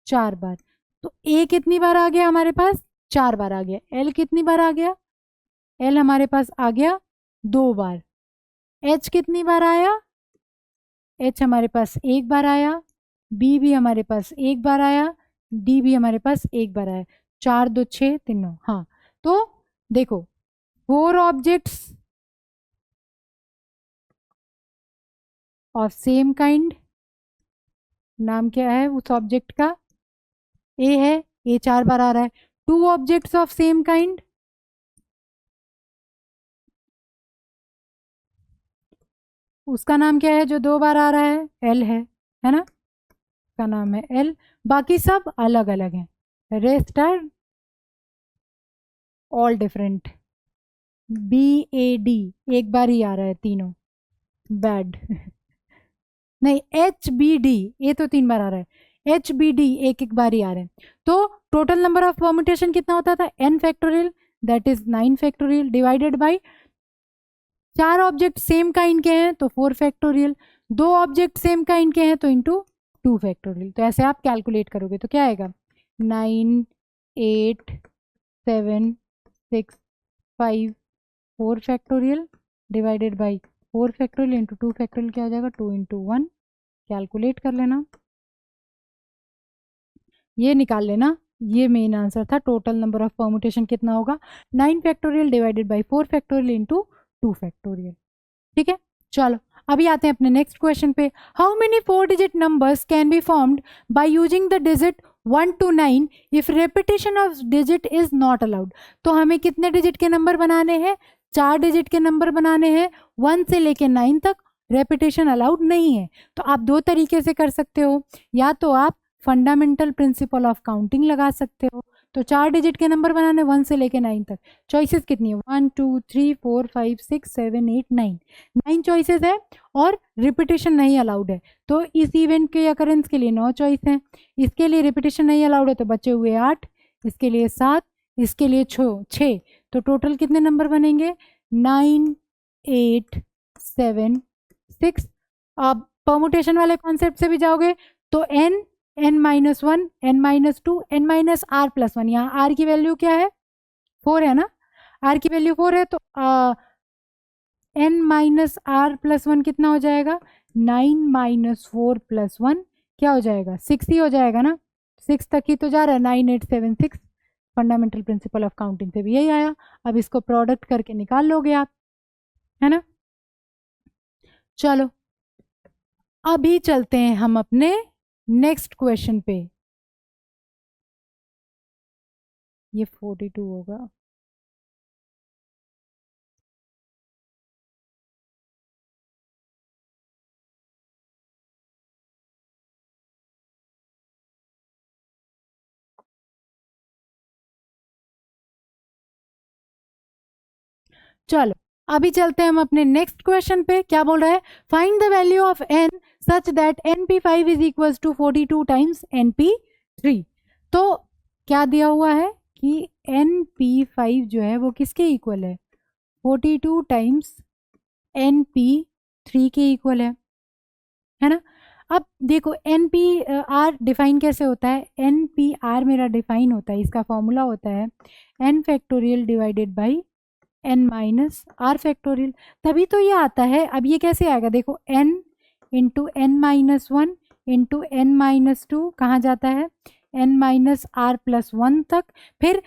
Speaker 1: 4 बार, तो ए कितनी बार आ गया हमारे पास 4 बार आ गया, एल कितनी बार आ गया, एल हमारे पास आ गया 2 बार, एच कितनी बार आया, एच हमारे पास 1 बार आया, बी भी हमारे पास 1 बार आया, डी भी हमारे पास 1 बार आया, 4 2 6 3 9, हाँ। तो देखो 4 ऑब्जेक्ट्स ऑफ सेम काइंड, नाम क्या है उस ऑब्जेक्ट का, ए है, ए 4 बार आ रहा है, 2 ऑब्जेक्ट्स ऑफ सेम काइंड, उसका नाम क्या है जो 2 बार आ रहा है, एल है ना, उसका नाम है एल, बाकी सब अलग अलग हैं, rest are all different. B A D एक बार ही आ रहा है तीनों, बैड नहीं, एच बी डी ये तो 3 बार आ रहा है, एच बी डी एक एक बार ही आ रहे हैं, तो टोटल नंबर ऑफ परमुटेशन कितना होता था n factorial, that is 9 factorial divided by 4 object same kind के हैं तो 4 फैक्टोरियल, 2 ऑब्जेक्ट सेम काइंड के हैं तो इंटू 2 फैक्टोरियल, तो ऐसे आप कैलकुलेट करोगे तो क्या आएगा 9 8 7 6 5 4 factorial divided by 4 factorial into 2 factorial, क्या हो जाएगा 2 इंटू 1, कैलकुलेट कर लेना, ये निकाल लेना, ये मेन आंसर था, टोटल नंबर ऑफ परमुटेशन कितना होगा 9 factorial divided by 4 factorial into 2 factorial, ठीक है। चलो अभी आते हैं अपने नेक्स्ट क्वेश्चन पे, how many 4 digit numbers can be formed by using the digit 1 to 9 if repetition of digit is not allowed. तो हमें कितने डिजिट के नंबर बनाने हैं, 4 डिजिट के नंबर बनाने हैं, 1 से लेके 9 तक रेपिटेशन अलाउड नहीं है। तो आप दो तरीके से कर सकते हो, या तो आप फंडामेंटल प्रिंसिपल ऑफ काउंटिंग लगा सकते हो, तो 4 डिजिट के नंबर बनाने 1 से लेके 9 तक, चॉइसेस कितनी है 1 2 3 4 5 6 7 8 9, 9 चॉइसेस है और रिपीटेशन नहीं अलाउड है, तो इस इवेंट के अकरेंस के लिए 9 चॉइस हैं, इसके लिए रिपीटेशन नहीं अलाउड है तो बचे हुए 8, इसके लिए 7, इसके लिए 6, तो टोटल कितने नंबर बनेंगे 9 8 7 6। आप परमुटेशन वाले कॉन्सेप्ट से भी जाओगे तो n minus 1 n minus 2 n minus R plus 1, यहाँ r की वैल्यू क्या है 4 है ना, r की वैल्यू 4 है, तो n माइनस आर प्लस 1 कितना हो जाएगा 9 माइनस 4 प्लस 1 क्या हो जाएगा 6 ही हो जाएगा ना, 6 तक ही तो जा रहा है 9 8 7 6, फंडामेंटल प्रिंसिपल ऑफ काउंटिंग से भी यही आया, अब इसको प्रोडक्ट करके निकाल लोगे आप, है ना। चलो अभी चलते हैं हम अपने नेक्स्ट क्वेश्चन पे, ये 42 होगा, चलो अभी चलते हैं हम अपने नेक्स्ट क्वेश्चन पे। क्या बोल रहा है? Find the value of n such that np5 is equal to 42 times np3। तो क्या दिया हुआ है कि np5 जो है वो किसके इक्वल है? 42 टाइम्स np3 के इक्वल है ना। अब देखो एन पी आर डिफाइन कैसे होता है? एन पी आर मेरा डिफाइन होता है, इसका फॉर्मूला होता है N factorial divided by N minus R factorial, तभी तो ये आता है। अब ये कैसे आएगा? देखो N into N minus one into N minus two कहाँ जाता है? N minus R plus one तक, फिर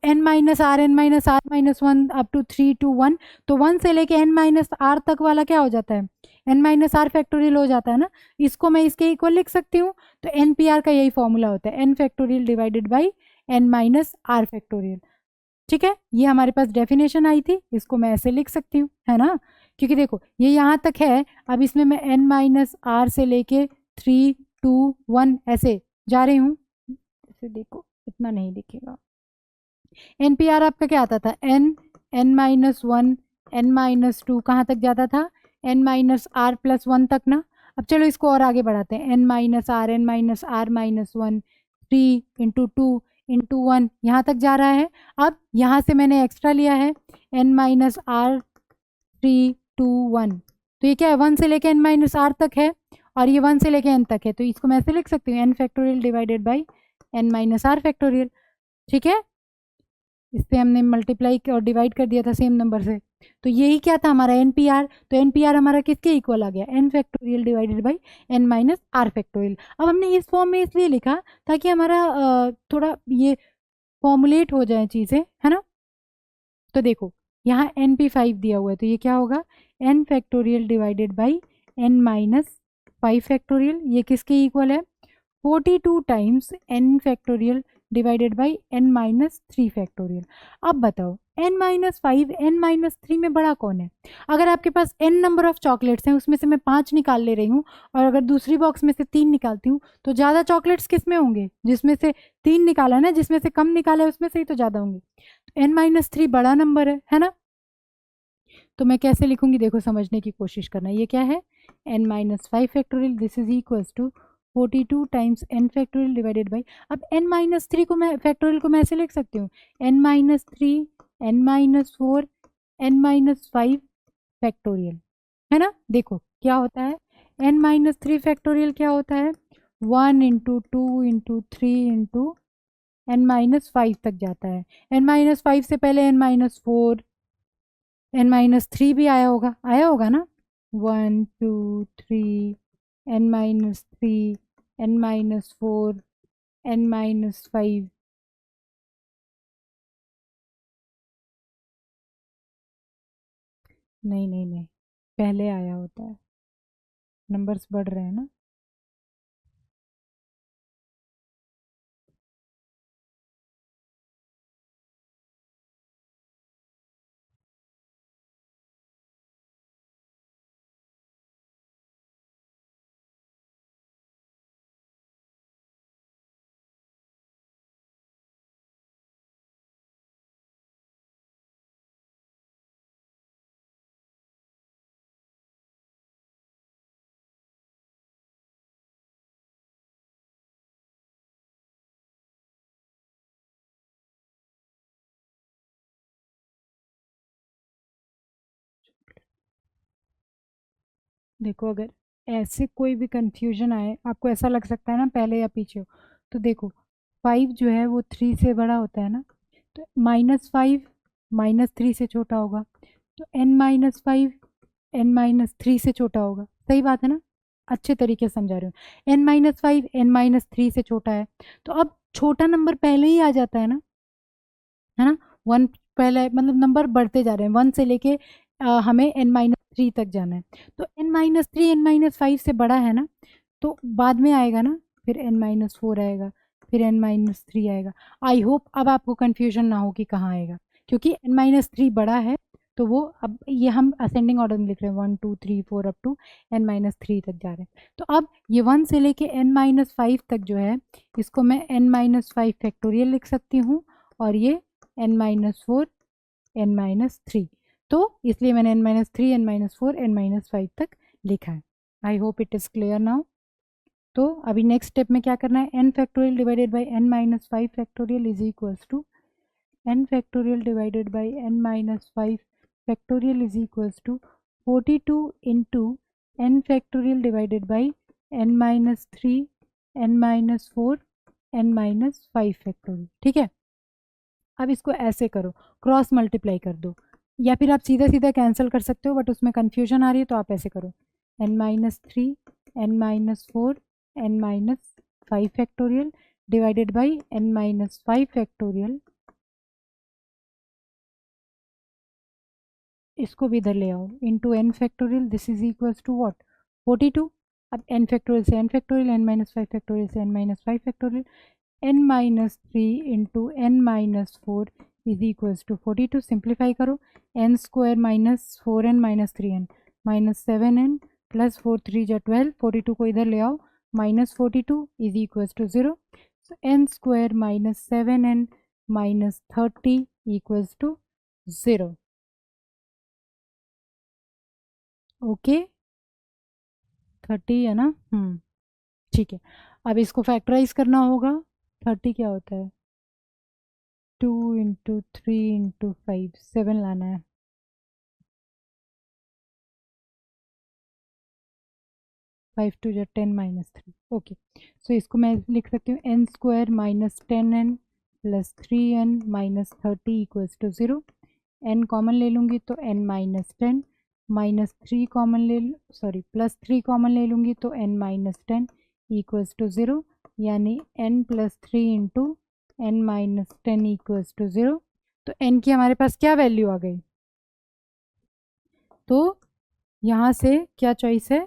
Speaker 1: N minus R minus one up to 3 to 1, तो 1 से लेके एन माइनस आर तक वाला क्या हो जाता है? एन माइनस आर फैक्टोरियल हो जाता है ना। इसको मैं इसके इक्वल लिख सकती हूँ। तो एन पी आर का यही फॉर्मूला होता है, N factorial divided by N minus R factorial. ठीक है, ये हमारे पास डेफिनेशन आई थी, इसको मैं ऐसे लिख सकती हूँ, है ना। क्योंकि देखो ये यहाँ तक है, अब इसमें मैं एन माइनस आर से लेके 3 2 1 ऐसे जा रही हूँ। ऐसे देखो, इतना नहीं दिखेगा। एन पी आर आपका क्या आता था? N minus one N minus two कहाँ तक जाता था? N minus R plus one तक ना। अब चलो इसको और आगे बढ़ाते हैं, N minus R minus one 3 into two into one यहाँ तक जा रहा है। अब यहाँ से मैंने एक्स्ट्रा लिया है एन माइनस आर 3 2 1, तो ये क्या है? 1 से लेके एन माइनस आर तक है और ये 1 से लेके एन तक है, तो इसको मैं ऐसे लिख सकती हूँ N factorial divided by N minus R factorial. ठीक है, इस पे हमने मल्टीप्लाई और डिवाइड कर दिया था सेम नंबर से। तो यही क्या था हमारा एन पी आर। तो एन पी आर हमारा किसके इक्वल आ गया? N factorial divided by N minus R factorial. अब हमने इस फॉर्म में इसलिए लिखा ताकि हमारा थोड़ा ये फॉर्मुलेट हो जाए चीज़ें, है ना। तो देखो यहाँ एन पी फाइव दिया हुआ है, तो ये क्या होगा? N factorial divided by N minus five factorial. ये किसके इक्वल है? 42 times N factorial divided by N minus three factorial. अब बताओ N minus five N minus three में बड़ा कौन है? अगर आपके पास एन नंबर ऑफ चॉकलेट्स हैं, उसमें से मैं 5 निकाल ले रही हूँ और अगर दूसरी बॉक्स में से 3 निकालती हूँ, तो ज़्यादा चॉकलेट्स किस में होंगे? जिसमें से 3 निकाला ना, जिसमें से कम निकाला है उसमें से ही तो ज़्यादा होंगे। तो एन माइनस थ्री बड़ा नंबर है ना। तो मैं कैसे लिखूंगी? देखो समझने की कोशिश करना। ये क्या है? N minus five factorial, this is equals to 42 times N factorial divided by, अब एन माइनस थ्री को मैं फैक्टोरियल को मैं ऐसे लिख सकती हूँ N minus three N minus four N minus five factorial, है ना। देखो क्या होता है, एन माइनस थ्री फैक्टोरियल क्या होता है? 1 into two into three into N minus five तक जाता है। एन माइनस फाइव से पहले N minus four N minus three भी आया होगा ना। 1 2 3 N minus three N minus four N minus five. नहीं नहीं नहीं, पहले आया होता है, नंबर्स बढ़ रहे हैं ना। देखो अगर ऐसे कोई भी कंफ्यूजन आए, आपको ऐसा लग सकता है ना पहले या पीछे हो, तो देखो 5 जो है वो 3 से बड़ा होता है ना, तो माइनस फाइव माइनस थ्री से छोटा होगा, तो N minus five N minus three से छोटा होगा। सही बात है ना, अच्छे तरीके से समझा रही हूँ। N minus five N minus three से छोटा है, तो अब छोटा नंबर पहले ही आ जाता है ना। वन पहले, मतलब नंबर बढ़ते जा रहे हैं, वन से लेके हमें एन माइनस थ्री तक जाना है। तो N minus three N minus five से बड़ा है ना, तो बाद में आएगा ना, फिर एन माइनस फोर आएगा, फिर एन माइनस थ्री आएगा। आई होप अब आपको कन्फ्यूजन ना हो कि कहाँ आएगा, क्योंकि एन माइनस थ्री बड़ा है, तो वो अब ये हम असेंडिंग ऑर्डर में लिख रहे हैं, 1 2 3 4 up to N minus three तक जा रहे हैं। तो अब ये 1 से लेके एन माइनस फाइव तक जो है, इसको मैं एन माइनस फाइव फैक्टोरियल लिख सकती हूँ, और ये N minus four N minus three. तो इसलिए मैंने n-3, n-4, n-5 तक लिखा है। I hope it is clear now. तो अभी नेक्स्ट स्टेप में क्या करना है, n factorial divided by n-5 factorial is equals to n factorial divided by n minus 5 factorial is equals to 42 into n factorial divided by n minus 3, n minus 4, n minus 5 factorial। ठीक है, अब इसको ऐसे करो, cross multiply कर दो, या फिर आप सीधा सीधा कैंसिल कर सकते हो, बट उसमें कन्फ्यूजन आ रही है तो आप ऐसे करो, n minus 3, n minus 4, n minus 5 factorial divided by n minus 5 factorial. इसको भी इधर ले आओ, into N factorial, this is equals to what, 42। अब एन फैक्टोरियल से N factorial, N minus 5 factorial से N minus 5 factorial, N minus 3 into N minus 4 is equals to 42। Simplify करो, N square minus 4n minus 3n minus 7n plus 4 3 जा 12, 42 को इधर ले आओ, minus 42 is equals to 0। So N square minus 7n minus 30 equals to 0। Okay, 30 है ना, ठीक है। अब इसको फैक्टराइज करना होगा, 30 क्या होता है, 2 इंटू 3 इंटू 5, 7 लाना है, 5 2 जा 10 माइनस 3। ओके, सो इसको मैं लिख सकती हूँ N square minus 10n plus 3n minus 30 equals to 0। N common ले लूँगी तो n माइनस 10 माइनस 3 कॉमन ले, सॉरी प्लस 3 कॉमन ले लूँगी तो n माइनस 10 इक्वल्स टू 0, यानी n plus 3 into n minus 10 equals to 0। तो n की हमारे पास क्या वैल्यू आ गई, तो यहाँ से क्या चॉइस है,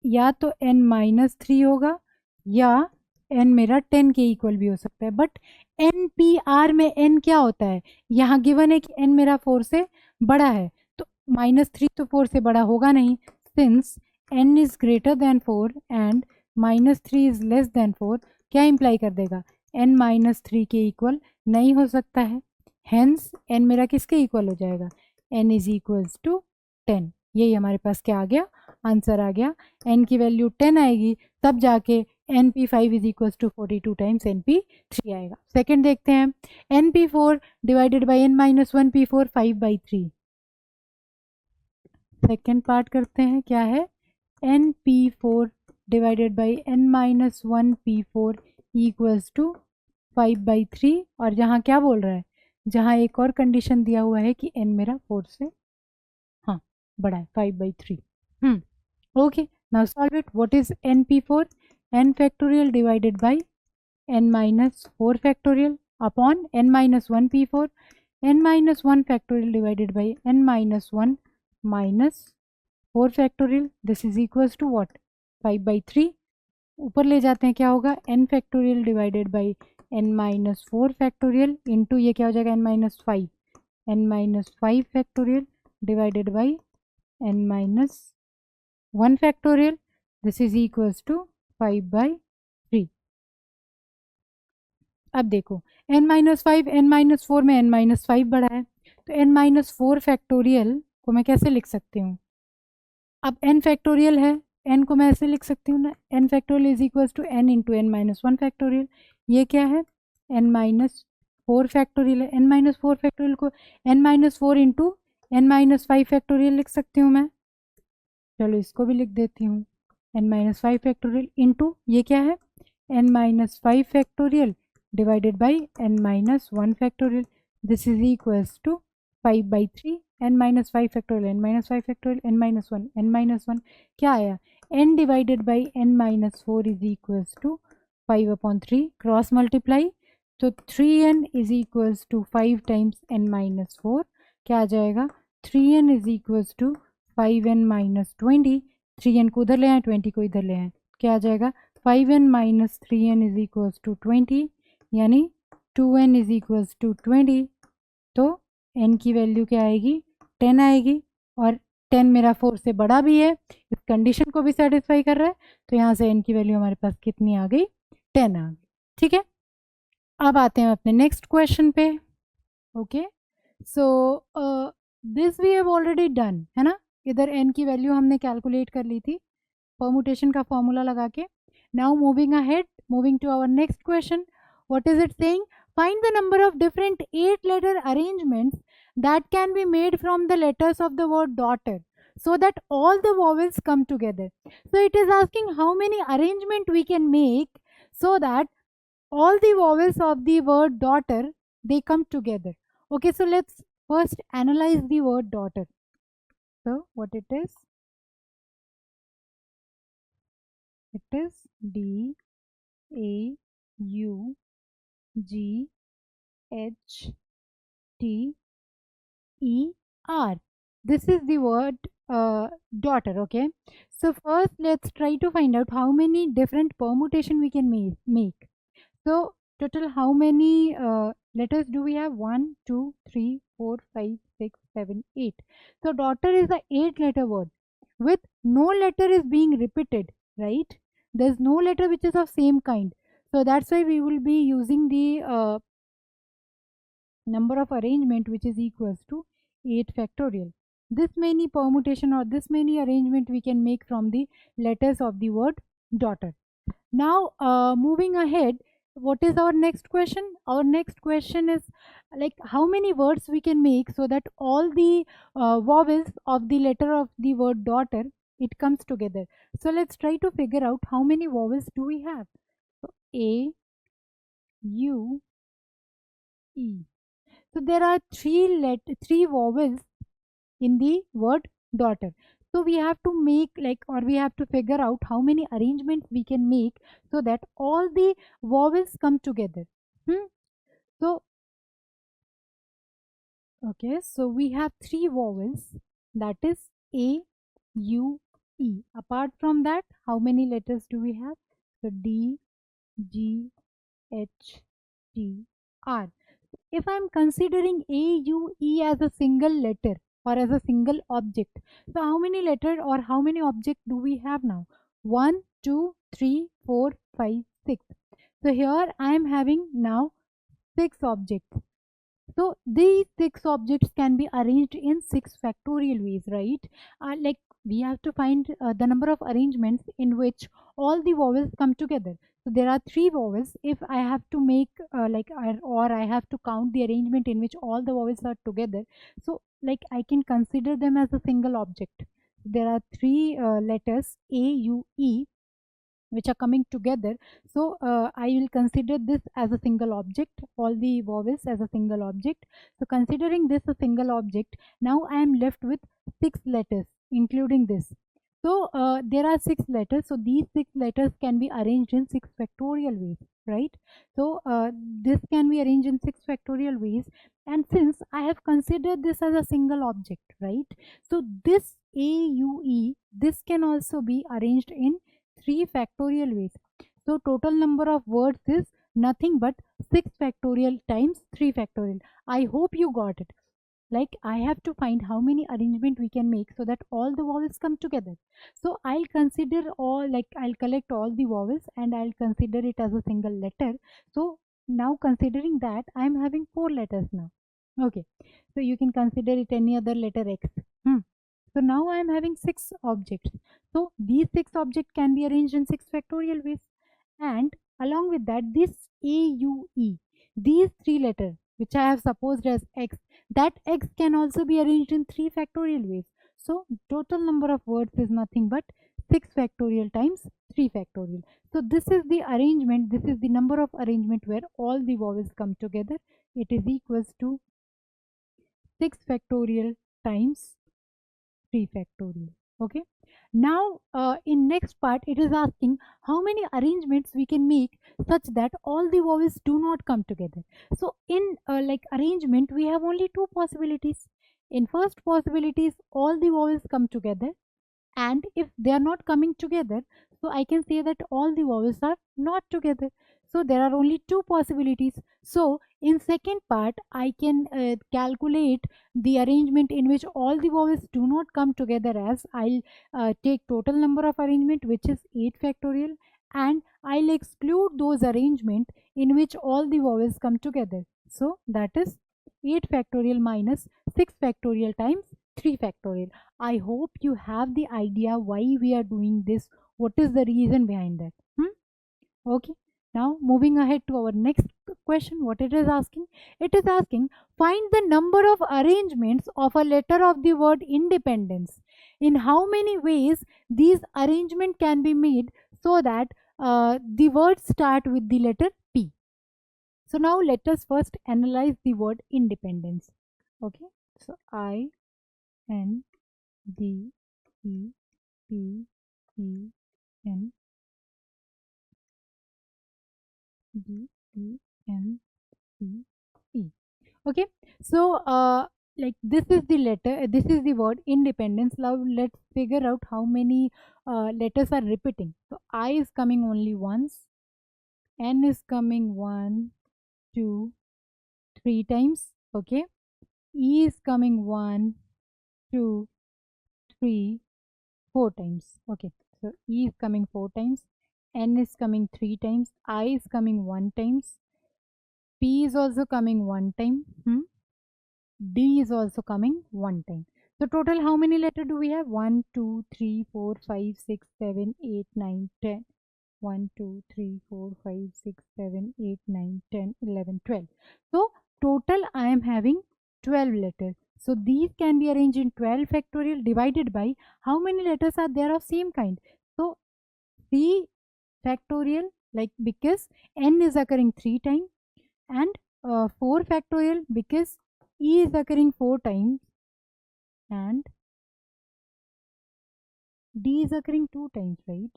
Speaker 1: या तो n माइनस 3 होगा या n मेरा 10 के इक्वल भी हो सकता है, बट एन पी आर में n क्या होता है, यहाँ गिवन है कि n मेरा 4 से बड़ा है, तो माइनस 3 तो 4 से बड़ा होगा नहीं, since n is greater than 4 and minus 3 is less than 4, क्या इम्प्लाई कर देगा, n माइनस 3 के इक्वल नहीं हो सकता है, हेंस n मेरा किसके इक्वल हो जाएगा, n इज इक्वल्स टू 10। यही हमारे पास क्या आ गया, आंसर आ गया, n की वैल्यू 10 आएगी, तब जाके np5 is equals to 42 times np3 आएगा। सेकंड देखते हैं, np4 divided by n minus 1 p4, 5/3। Second part करते हैं, क्या है, np4 divided by n minus 1 p4 equals to 5/3, और जहाँ क्या बोल रहा है, जहाँ एक और कंडीशन दिया हुआ है कि n मेरा 4 से हाँ बड़ा है, 5/3। Okay, now solve it. What is np4? n factorial divided by n minus 4 factorial upon n minus 1 p4, n minus 1 factorial divided by n minus 1 minus 4 factorial. This is equals to what? 5/3. ऊपर ले जाते हैं, क्या होगा, n factorial divided by n minus 4 factorial into ये क्या हो जाएगा, n minus 5, n minus 5 factorial divided by n minus 1 factorial, this is equals to 5/3। अब देखो n माइनस 5, n माइनस 4 में n माइनस 5 बड़ा है, तो n माइनस 4 फैक्टोरियल को मैं कैसे लिख सकती हूँ, अब n फैक्टोरियल है, n को मैं ऐसे लिख सकती हूँ ना, n factorial is equals to n into n minus 1 factorial. ये क्या है, n माइनस 4 फैक्टोरियल है, n माइनस 4 फैक्टोरियल को n minus 4 into n minus 5 factorial लिख सकती हूँ मैं, चलो इसको भी लिख देती हूँ, n माइनस 5 फैक्टोरियल इंटू ये क्या है, n minus 5 factorial divided by n minus 1 factorial, this is equals to 5/3, n minus 5 factorial, n minus 5 factorial, n minus 1, n minus 1 क्या आया, n divided by n minus 4 is equals to 5/3, cross multiply, तो 3n is equals to 5 times n minus 4, क्या आ जाएगा, 3n is equals to 5n minus 20, 3n को उधर ले आए, 20 को इधर ले आए, क्या आ जाएगा, 5n minus 3n is equals to 20, यानी 2n इज इक्वल्स टू 20, तो n की वैल्यू क्या आएगी, 10 आएगी, और 10 मेरा 4 से बड़ा भी है, इस कंडीशन को भी सेटिस्फाई कर रहा है, तो यहाँ से n की वैल्यू हमारे पास कितनी आ गई, 10 आ गई। ठीक है, अब आते हैं अपने नेक्स्ट क्वेश्चन पे। Okay, so this we have already done, है ना. इधर n की वैल्यू हमने कैलकुलेट कर ली थी परमुटेशन का फॉर्मूला लगा के. Now moving ahead, moving to our next question. What is it saying? Find the number of different 8 letter arrangements that can be made from the letters of the word daughter so that all the vowels come together. So it is asking how many arrangement we can make so that all the vowels of the word daughter, they come together. Okay, so let's first analyze the word daughter. So what it is? It is D A U G H T E R. This is the word daughter. Okay, so first let's try to find out how many different permutation we can make. So total how many letters do we have? 1, 2, 3, 4, 5, 6, 7, 8. So daughter is a 8-letter word with no letter is being repeated, right? There's no letter which is of same kind. So that's why we will be using the number of arrangement which is equals to 8 factorial. This many permutation or this many arrangement we can make from the letters of the word daughter. Now moving ahead, what is our next question? Our next question is like how many words we can make so that all the vowels of the letter of the word daughter, it comes together. So let's try to figure out how many vowels do we have. So A, U, E. So there are three vowels in the word daughter. So we have to make like, or we have to figure out how many arrangements we can make so that all the vowels come together. So okay, so we have three vowels, that is A, U, E. Apart from that, how many letters do we have? So D, G, H, T, R. If I'm considering A, U, E as a single letter or as a single object, so how many letter or how many object do we have now? 1, 2, 3, 4, 5, 6. So here I am having now 6 objects. So these 6 objects can be arranged in 6 factorial ways, right? Like we have to find the number of arrangements in which all the vowels come together. So there are 3 vowels. If I have to make or I have to count the arrangement in which all the vowels are together, so like I can consider them as a single object. There are 3 letters A, U, E which are coming together. So I will consider this as a single object, all the vowels as a single object. So considering this a single object, now I am left with 6 letters including this. So there are 6 letters, so these 6 letters can be arranged in 6 factorial ways, right? So this can be arranged in 6 factorial ways, and since I have considered this as a single object, right, so this AUE, this can also be arranged in 3 factorial ways. So total number of words is nothing but 6 factorial times 3 factorial. I hope you got it. Like I have to find how many arrangement we can make so that all the vowels come together. So I'll consider all, like I'll collect all the vowels and I'll consider it as a single letter. So now considering that, I'm having 4 letters now. Okay, so you can consider it any other letter X. So now I am having 6 objects. So these 6 objects can be arranged in 6 factorial ways. And along with that, this AUE, these 3 letters which I have supposed as X, that X can also be arranged in 3 factorial ways. So total number of words is nothing but 6 factorial times 3 factorial. So this is the arrangement, this is the number of arrangement where all the vowels come together. It is equals to 6 factorial times 3 factorial. Okay, now in next part it is asking how many arrangements we can make such that all the vowels do not come together. So in like arrangement we have only 2 possibilities. In first possibilities all the vowels come together, and if they are not coming together, so I can say that all the vowels are not together. So there are only 2 possibilities. So in second part I can calculate the arrangement in which all the vowels do not come together, as I'll take total number of arrangement which is 8 factorial, and I'll exclude those arrangement in which all the vowels come together. So that is 8 factorial minus 6 factorial times 3 factorial. I hope you have the idea why we are doing this. What is the reason behind that? Okay. Now moving ahead to our next question, what it is asking? It is asking, find the number of arrangements of a letter of the word independence. In how many ways these arrangement can be made so that the words start with the letter P. So now let us first analyze the word independence. Okay. So I N D E P E N D E N C E. Okay, so like this is the letter, this is the word independence. Now let's figure out how many letters are repeating. So I is coming only once, N is coming 1 2 3 times. Okay, E is coming 1 2 3 4 times. Okay, so E is coming 4 times, N is coming 3 times, I is coming 1 times, P is also coming 1 time, D is also coming 1 time. So total how many letters do we have? 1 2 3 4 5 6 7 8 9 10. 1 2 3 4 5 6 7 8 9 10 11 12. So total I am having 12 letters. So these can be arranged in 12 factorial divided by how many letters are there of same kind. So 3 factorial, like because N is occurring 3 times, and 4 factorial because E is occurring 4 times and D is occurring 2 times, right?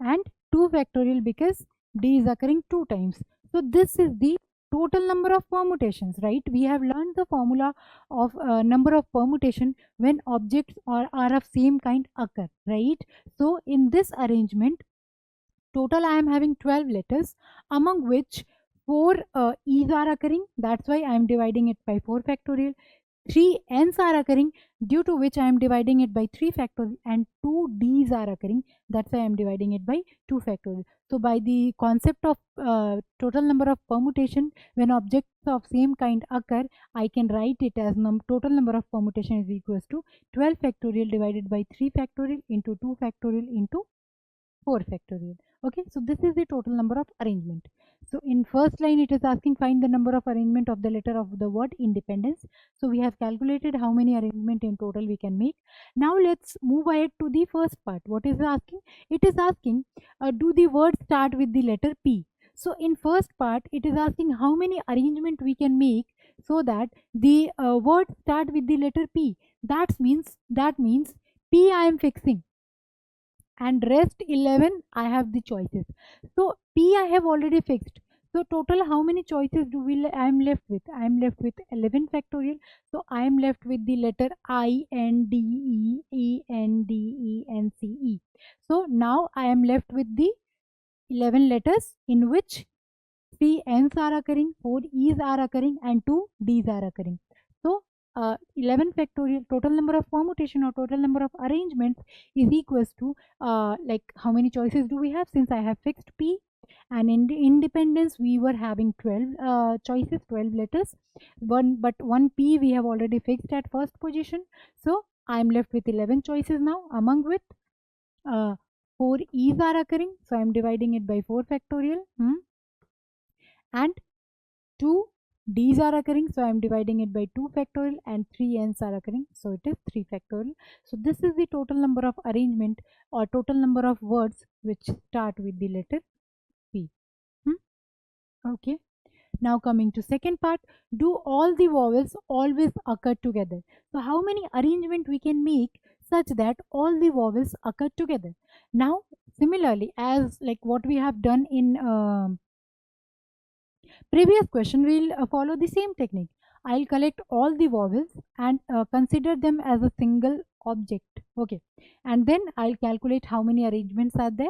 Speaker 1: And 2 factorial because D is occurring 2 times. So this is the total number of permutations, right? We have learned the formula of number of permutation when objects are of same kind occur, right? So in this arrangement, total I am having 12 letters, among which 4 E's are occurring. That's why I am dividing it by 4 factorial. 3 n's are occurring, due to which I am dividing it by 3 factorial, and 2 d's are occurring, that's why I am dividing it by 2 factorial. So by the concept of total number of permutation when objects of same kind occur, I can write it as total number of permutation is equals to 12 factorial divided by 3 factorial into 2 factorial into 4 factorial. Okay, so this is the total number of arrangement. So in first line it is asking find the number of arrangement of the letter of the word independence. So we have calculated how many arrangement in total we can make. Now let's move ahead to the first part. What is it asking? It is asking do the word start with the letter P. So in first part it is asking how many arrangement we can make so that the word start with the letter P. That means P I am fixing, and rest 11 I have the choices. So P I have already fixed. So total how many choices do I am left with? I am left with 11 factorial. So I am left with the letter I N D E E N D E N C E. So now I am left with the 11 letters in which 3 n's are occurring, 4 e's are occurring, and 2 d's are occurring. So 11 factorial, total number of permutation or total number of arrangements is equals to like how many choices do we have? Since I have fixed P, and in the independence we were having 12 choices, 12 letters, but one P we have already fixed at first position. So I am left with 11 choices now, among with 4 e's are occurring. So I am dividing it by 4 factorial. And 2 d's are occurring, so I am dividing it by 2 factorial, and 3 n's are occurring, so it is 3 factorial. So this is the total number of arrangement or total number of words which start with the letter P. Okay, now coming to second part, do all the vowels always occur together? So how many arrangement we can make such that all the vowels occur together? Now similarly as like what we have done in previous question, we'll follow the same technique. I'll collect all the vowels and consider them as a single object. Okay, and then I'll calculate how many arrangements are there.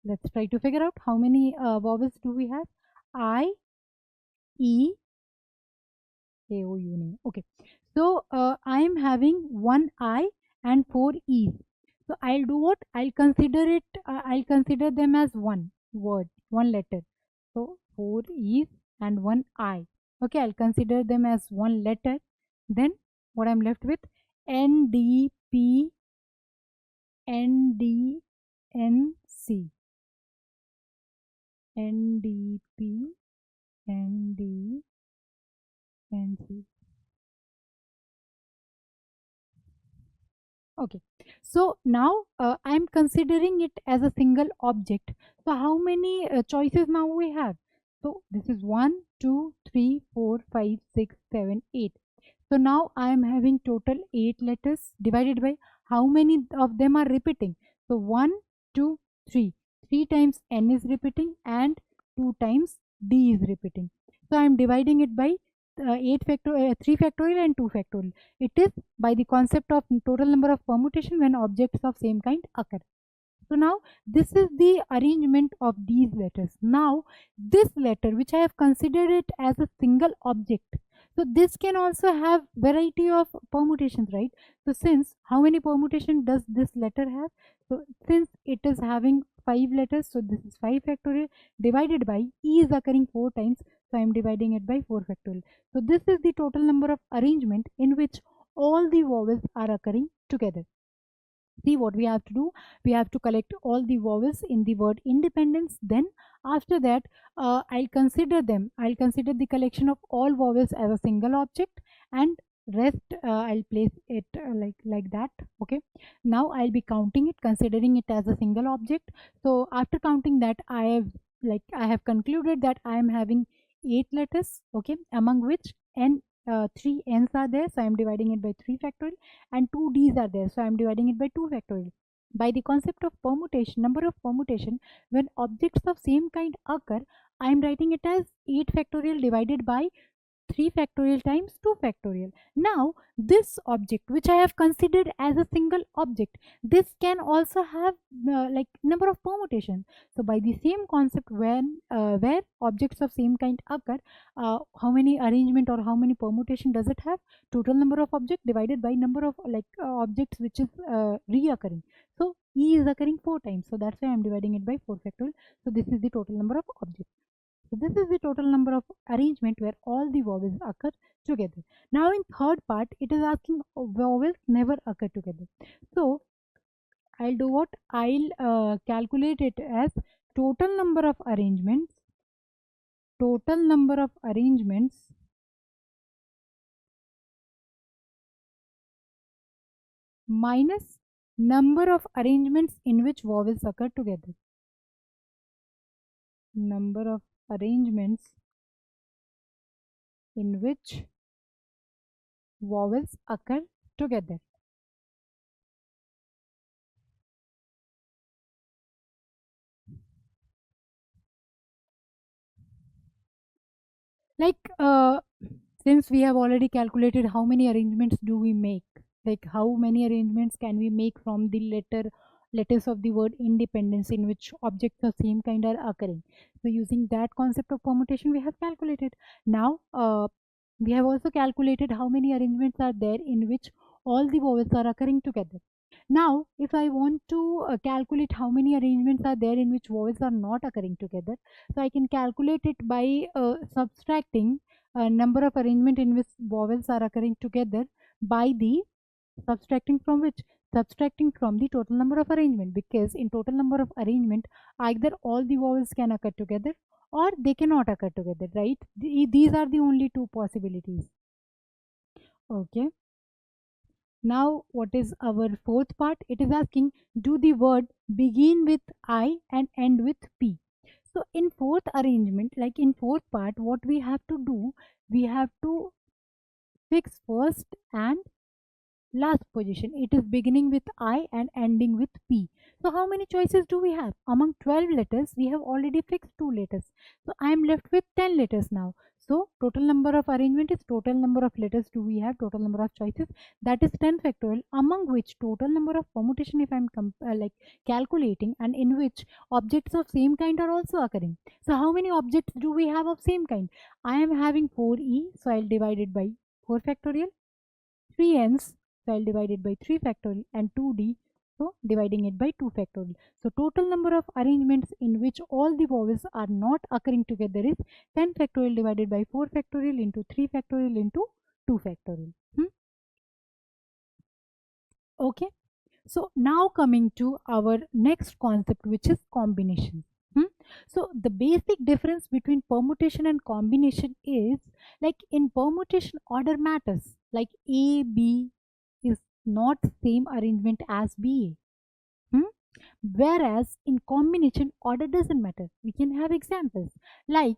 Speaker 1: Let's try to figure out how many vowels do we have. I, E, A, O, U, N. Okay, so I am having one I and 4 E's. So I'll do what? I'll consider it. I'll consider them as one word, one letter. So 4 E's and one I. Okay, I'll consider them as one letter. Then what I'm left with, NDP, NDNC, NDP, NDNC. Okay, so now I'm considering it as a single object. So how many choices now we have? So this is 1, 2, 3, 4, 5, 6, 7, 8. So now I am having total 8 letters divided by how many of them are repeating. So 1, 2, 3. 3 times n is repeating and 2 times d is repeating. So I am dividing it by 3 factorial and 2 factorial. It is by the concept of total number of permutation when objects of same kind occur. So now this is the arrangement of these letters. Now this letter, which I have considered it as a single object, so this can also have variety of permutations, right? So since how many permutation does this letter have? So since it is having 5 letters, so this is 5 factorial divided by e is occurring 4 times, so I am dividing it by 4 factorial. So this is the total number of arrangement in which all the vowels are occurring together. See what we have to do, we have to collect all the vowels in the word independence. Then after that I'll consider the collection of all vowels as a single object, and rest I'll place it like that. Okay, now I'll be counting it, considering it as a single object. So after counting that, I have concluded that I am having 8 letters, okay, among which n 3 n's are there, so I am dividing it by 3 factorial, and 2 d's are there, so I am dividing it by 2 factorial. By the concept of permutation, number of permutation when objects of same kind occur, I am writing it as 8 factorial divided by 3 factorial times 2 factorial. Now this object which I have considered as a single object, this can also have number of permutation. So by the same concept, when where objects of same kind occur, how many arrangement or how many permutation does it have? Total number of object divided by number of objects which is reoccurring. So e is occurring 4 times, so that's why I am dividing it by 4 factorial. So this is the total number of objects. So this is the total number of arrangement where all the vowels occur together. Now in third part, it is asking vowels never occur together. So I'll do what? I'll calculate it as total number of arrangements, total number of arrangements minus number of arrangements in which vowels occur together. Number of arrangements in which vowels occur together. Like since we have already calculated how many arrangements do we make, like how many arrangements can we make from the letters of the word independence in which objects of same kind are occurring. So using that concept of permutation, we have calculated. Now we have also calculated how many arrangements are there in which all the vowels are occurring together. Now if I want to calculate how many arrangements are there in which vowels are not occurring together, so I can calculate it by subtracting number of arrangement in which vowels are occurring together by the subtracting from which? Subtracting from the total number of arrangement, because in total number of arrangement either all the vowels can occur together or they cannot occur together, right? These are the only two possibilities. Okay, now what is our fourth part? It is asking, do the word begin with I and end with P? So in fourth arrangement, like in fourth part, what we have to do, we have to fix first and last position. It is beginning with I and ending with P. So how many choices do we have? Among 12 letters, we have already fixed 2 letters. So I am left with 10 letters now. So total number of arrangement is total number of letters do we have, total number of choices, that is 10 factorial, among which total number of permutation if I am calculating, and in which objects of same kind are also occurring. So how many objects do we have of same kind? I am having 4e, so I'll divide it by 4 factorial, 3n's, so I'll divide it by 3 factorial, and 2d, So dividing it by 2 factorial. So total number of arrangements in which all the vowels are not occurring together is 10 factorial divided by 4 factorial into 3 factorial into 2 factorial. Okay. So now coming to our next concept, which is combination. So the basic difference between permutation and combination is, like in permutation, order matters. Like A, B is not same arrangement as B. Whereas in combination, order doesn't matter. We can have examples like,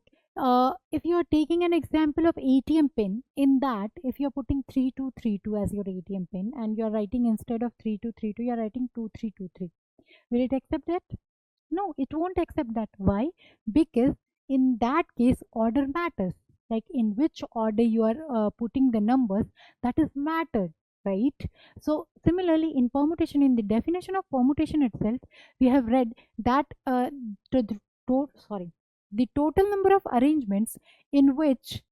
Speaker 1: if you are taking an example of ATM pin, in that if you are putting 3232 as your ATM pin and you are writing, instead of 3232 you are writing 2323, will it accept that? No, it won't accept that. Why? Because in that case, order matters. Like in which order you are putting the numbers, that is mattered, right? So similarly, in permutation, in the definition of permutation itself, we have read that the total number of arrangements in which,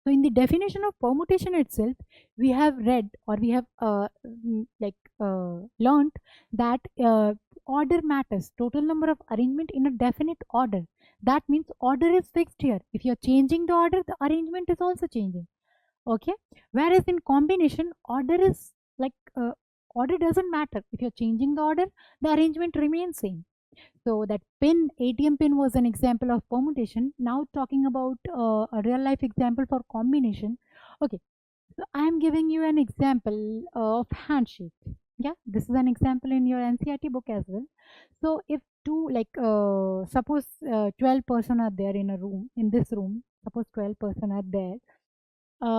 Speaker 1: so in the definition of permutation itself, we have read, or we have learned that order matters. Total number of arrangement in a definite order. That means order is fixed here. If you're changing the order, the arrangement is also changing. Okay. Whereas in combination, order is like order doesn't matter. If you're changing the order, the arrangement remains same. So that pin, ATM pin, was an example of permutation. Now talking about a real life example for combination. Okay, so I am giving you an example of handshake. Yeah, this is an example in your NCERT book as well. So if two, like suppose 12 person are there in a room, in this room, suppose 12 person are there.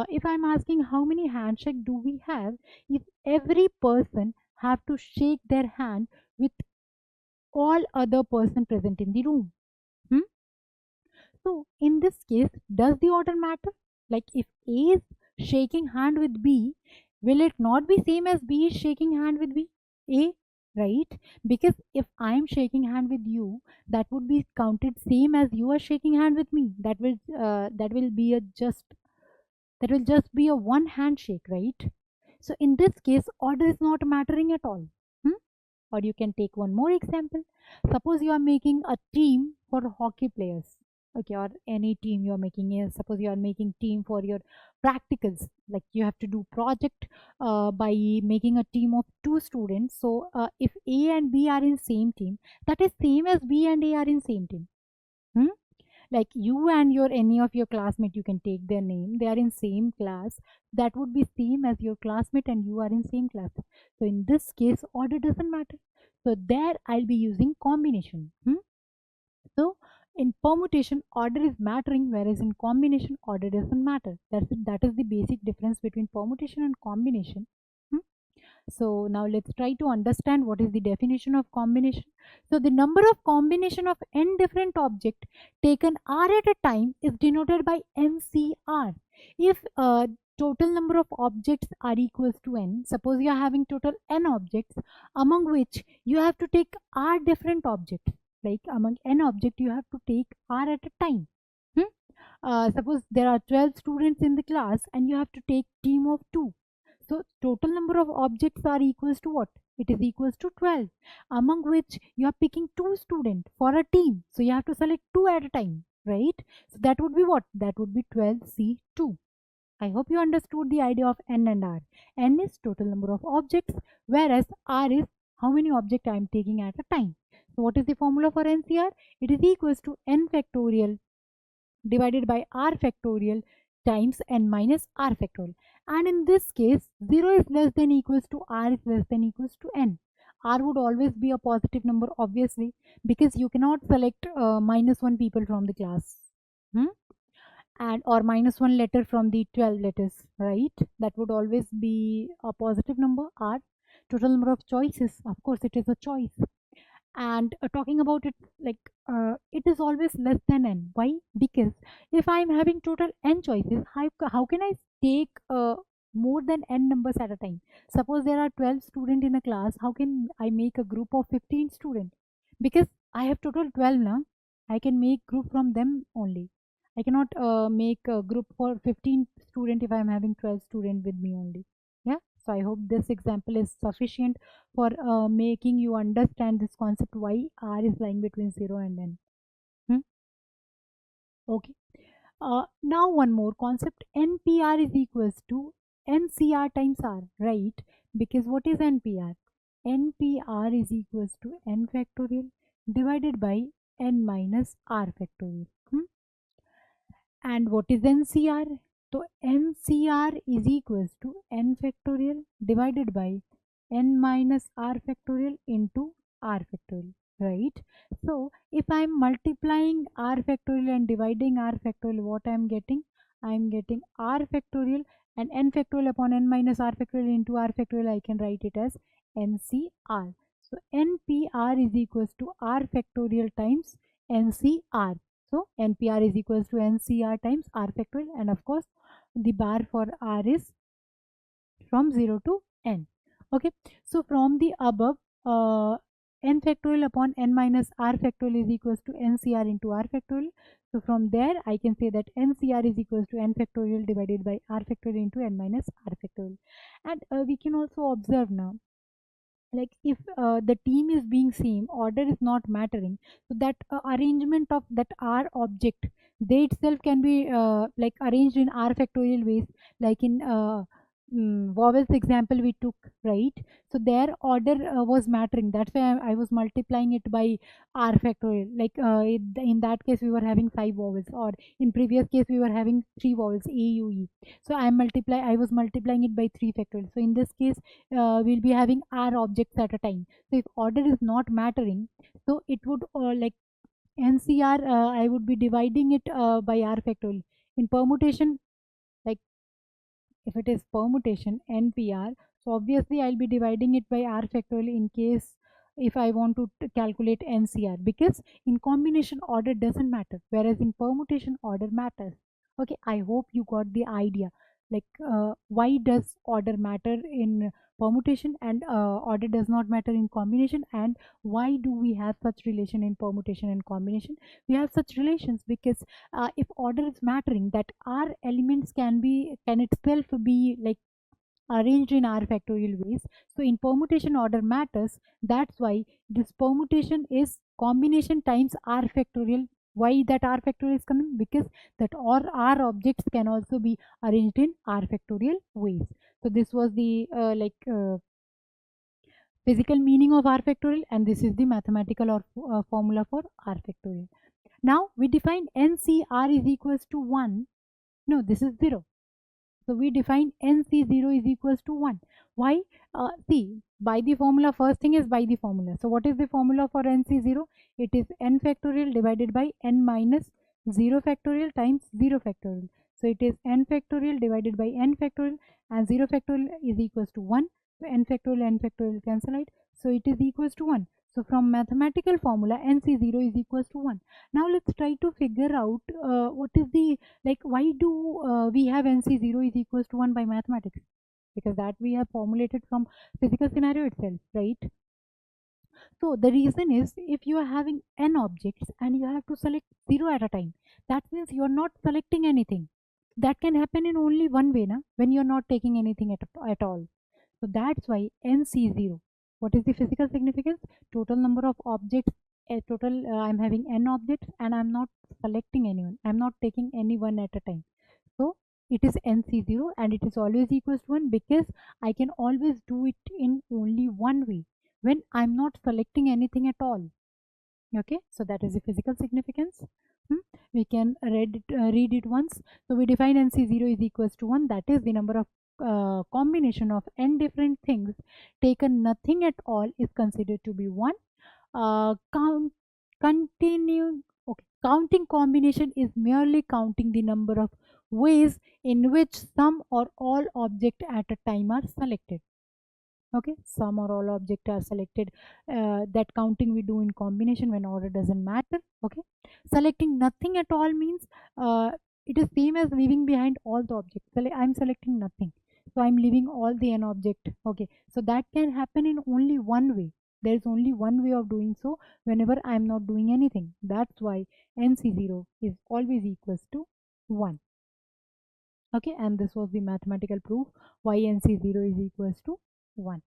Speaker 1: If I'm asking how many handshake do we have, if every person have to shake their hand with all other person present in the room. So in this case, does the order matter? Like if A is shaking hand with B, will it not be same as B is shaking hand with B? A, right? Because if I am shaking hand with you, that would be counted same as you are shaking hand with me. That will be a just be a one handshake, right? So in this case, order is not mattering at all. Or you can take one more example. Suppose you are making a team for hockey players. Okay, or any team you are making. Suppose you are making team for your practicals. Like you have to do project by making a team of 2 students. So if A and B are in same team, that is same as B and A are in same team. Like you and your any of your classmate, you can take their name, they are in same class, that would be same as your classmate and you are in same class. So in this case, order doesn't matter. So there I'll be using combination. So in permutation, order is mattering, whereas in combination, order doesn't matter. That is the basic difference between permutation and combination. So now let's try to understand what is the definition of combination. So the number of combination of n different objects taken r at a time is denoted by NCR. If total number of objects are equals to n, suppose you are having total n objects, among which you have to take r different objects. Like among n object, you have to take r at a time. Suppose there are 12 students in the class and you have to take team of 2. So total number of objects are equals to what? It is equals to 12, among which you are picking 2 students for a team. So you have to select 2 at a time, right? So that would be what? That would be 12C2. I hope you understood the idea of n and r. N is total number of objects, whereas r is how many objects I am taking at a time. So what is the formula for NCR? It is equals to n factorial divided by r factorial times n minus r factorial. And in this case, 0 is less than equals to r is less than equals to n. R would always be a positive number, obviously, because you cannot select -1 people from the class. And or -1 letter from the 12 letters, right? That would always be a positive number. R, total number of choices, of course it is a choice. And talking about it, like it is always less than n. Why? Because if I am having total n choices, how can I take more than n numbers at a time? Suppose there are 12 students in a class, how can I make a group of 15 students? Because I have total 12 now, I can make group from them only. I cannot make a group for 15 student if I am having 12 student with me only. Yeah, So I hope this example is sufficient for making you understand this concept why R is lying between 0 and n. Okay. Now one more concept, NPR is equals to NCR times R, right? Because what is NPR? NPR is equals to n factorial divided by n minus r factorial. And what is NCR? So NCR is equals to n factorial divided by n minus r factorial into r factorial, right? So if I'm multiplying r factorial and dividing r factorial, what I'm getting? I'm getting r factorial and n factorial upon n minus r factorial into r factorial. I can write it as NCR. So NPR is equals to r factorial times NCR. So NPR is equals to NCR times R factorial, and of course the bar for R is from 0 to n. Okay, so from the above, n factorial upon n minus R factorial is equals to NCR into R factorial. So from there I can say that NCR is equals to n factorial divided by R factorial into n minus R factorial. And we can also observe now, like if the team is being same, order is not mattering, so that arrangement of that R object, they itself can be like arranged in R factorial ways, like in vowels example we took, right? So their order was mattering, that's why I was multiplying it by R factorial, like in that case we were having 5 vowels, or in previous case we were having 3 vowels, A, U, E. So I was multiplying it by 3 factorial. So in this case we'll be having R objects at a time. So if order is not mattering, so it would like NCR, I would be dividing it by R factorial. In permutation, like if it is permutation NPR, so obviously I'll be dividing it by R factorial in case if I want to calculate NCR, because in combination order doesn't matter, whereas in permutation order matters. Okay, I hope you got the idea, like why does order matter in permutation and order does not matter in combination, and why do we have such relation in permutation and combination. We have such relations because if order is mattering, that R elements can itself be like arranged in R factorial ways. So in permutation order matters. That's why this permutation is combination times R factorial. Why that R factorial is coming? Because that all R objects can also be arranged in R factorial ways. So this was the physical meaning of R factorial, and this is the mathematical or formula for R factorial. Now we define NCR is equals to 1. No, this is 0. So we define NC0 is equals to 1. Why? See, by the formula, first thing is by the formula. So what is the formula for NC0? It is n factorial divided by n minus 0 factorial times 0 factorial. So it is n factorial divided by n factorial, and 0 factorial is equals to 1. So n factorial cancel out. So it is equals to 1. So from mathematical formula, NC0 is equals to 1. Now let's try to figure out what is the, like why do we have NC0 is equals to 1 by mathematics, because that we have formulated from physical scenario itself, right? So the reason is, if you are having n objects and you have to select 0 at a time, that means you are not selecting anything. That can happen in only one way, na? When you are not taking anything at all. So that's why NC0. What is the physical significance? Total number of objects, total I'm having n objects and I'm not selecting anyone. I'm not taking any one at a time. So it is NC0 and it is always equals to 1, because I can always do it in only one way, when I'm not selecting anything at all. Okay, so that is the physical significance. We can read it once. So we define NC0 is equals to 1. That is the number of combination of n different things taken nothing at all is considered to be 1. Continue. Okay, counting combination is merely counting the number of ways in which some or all object at a time are selected. Okay, some or all object are selected. That counting we do in combination when order doesn't matter. Okay, selecting nothing at all means it is same as leaving behind all the objects. I'm selecting nothing, so I'm leaving all the n object. Okay, so that can happen in only one way. There is only one way of doing so, whenever I'm not doing anything. That's why NC0 is always equals to 1. Okay, and this was the mathematical proof y and c0 is equals to 1.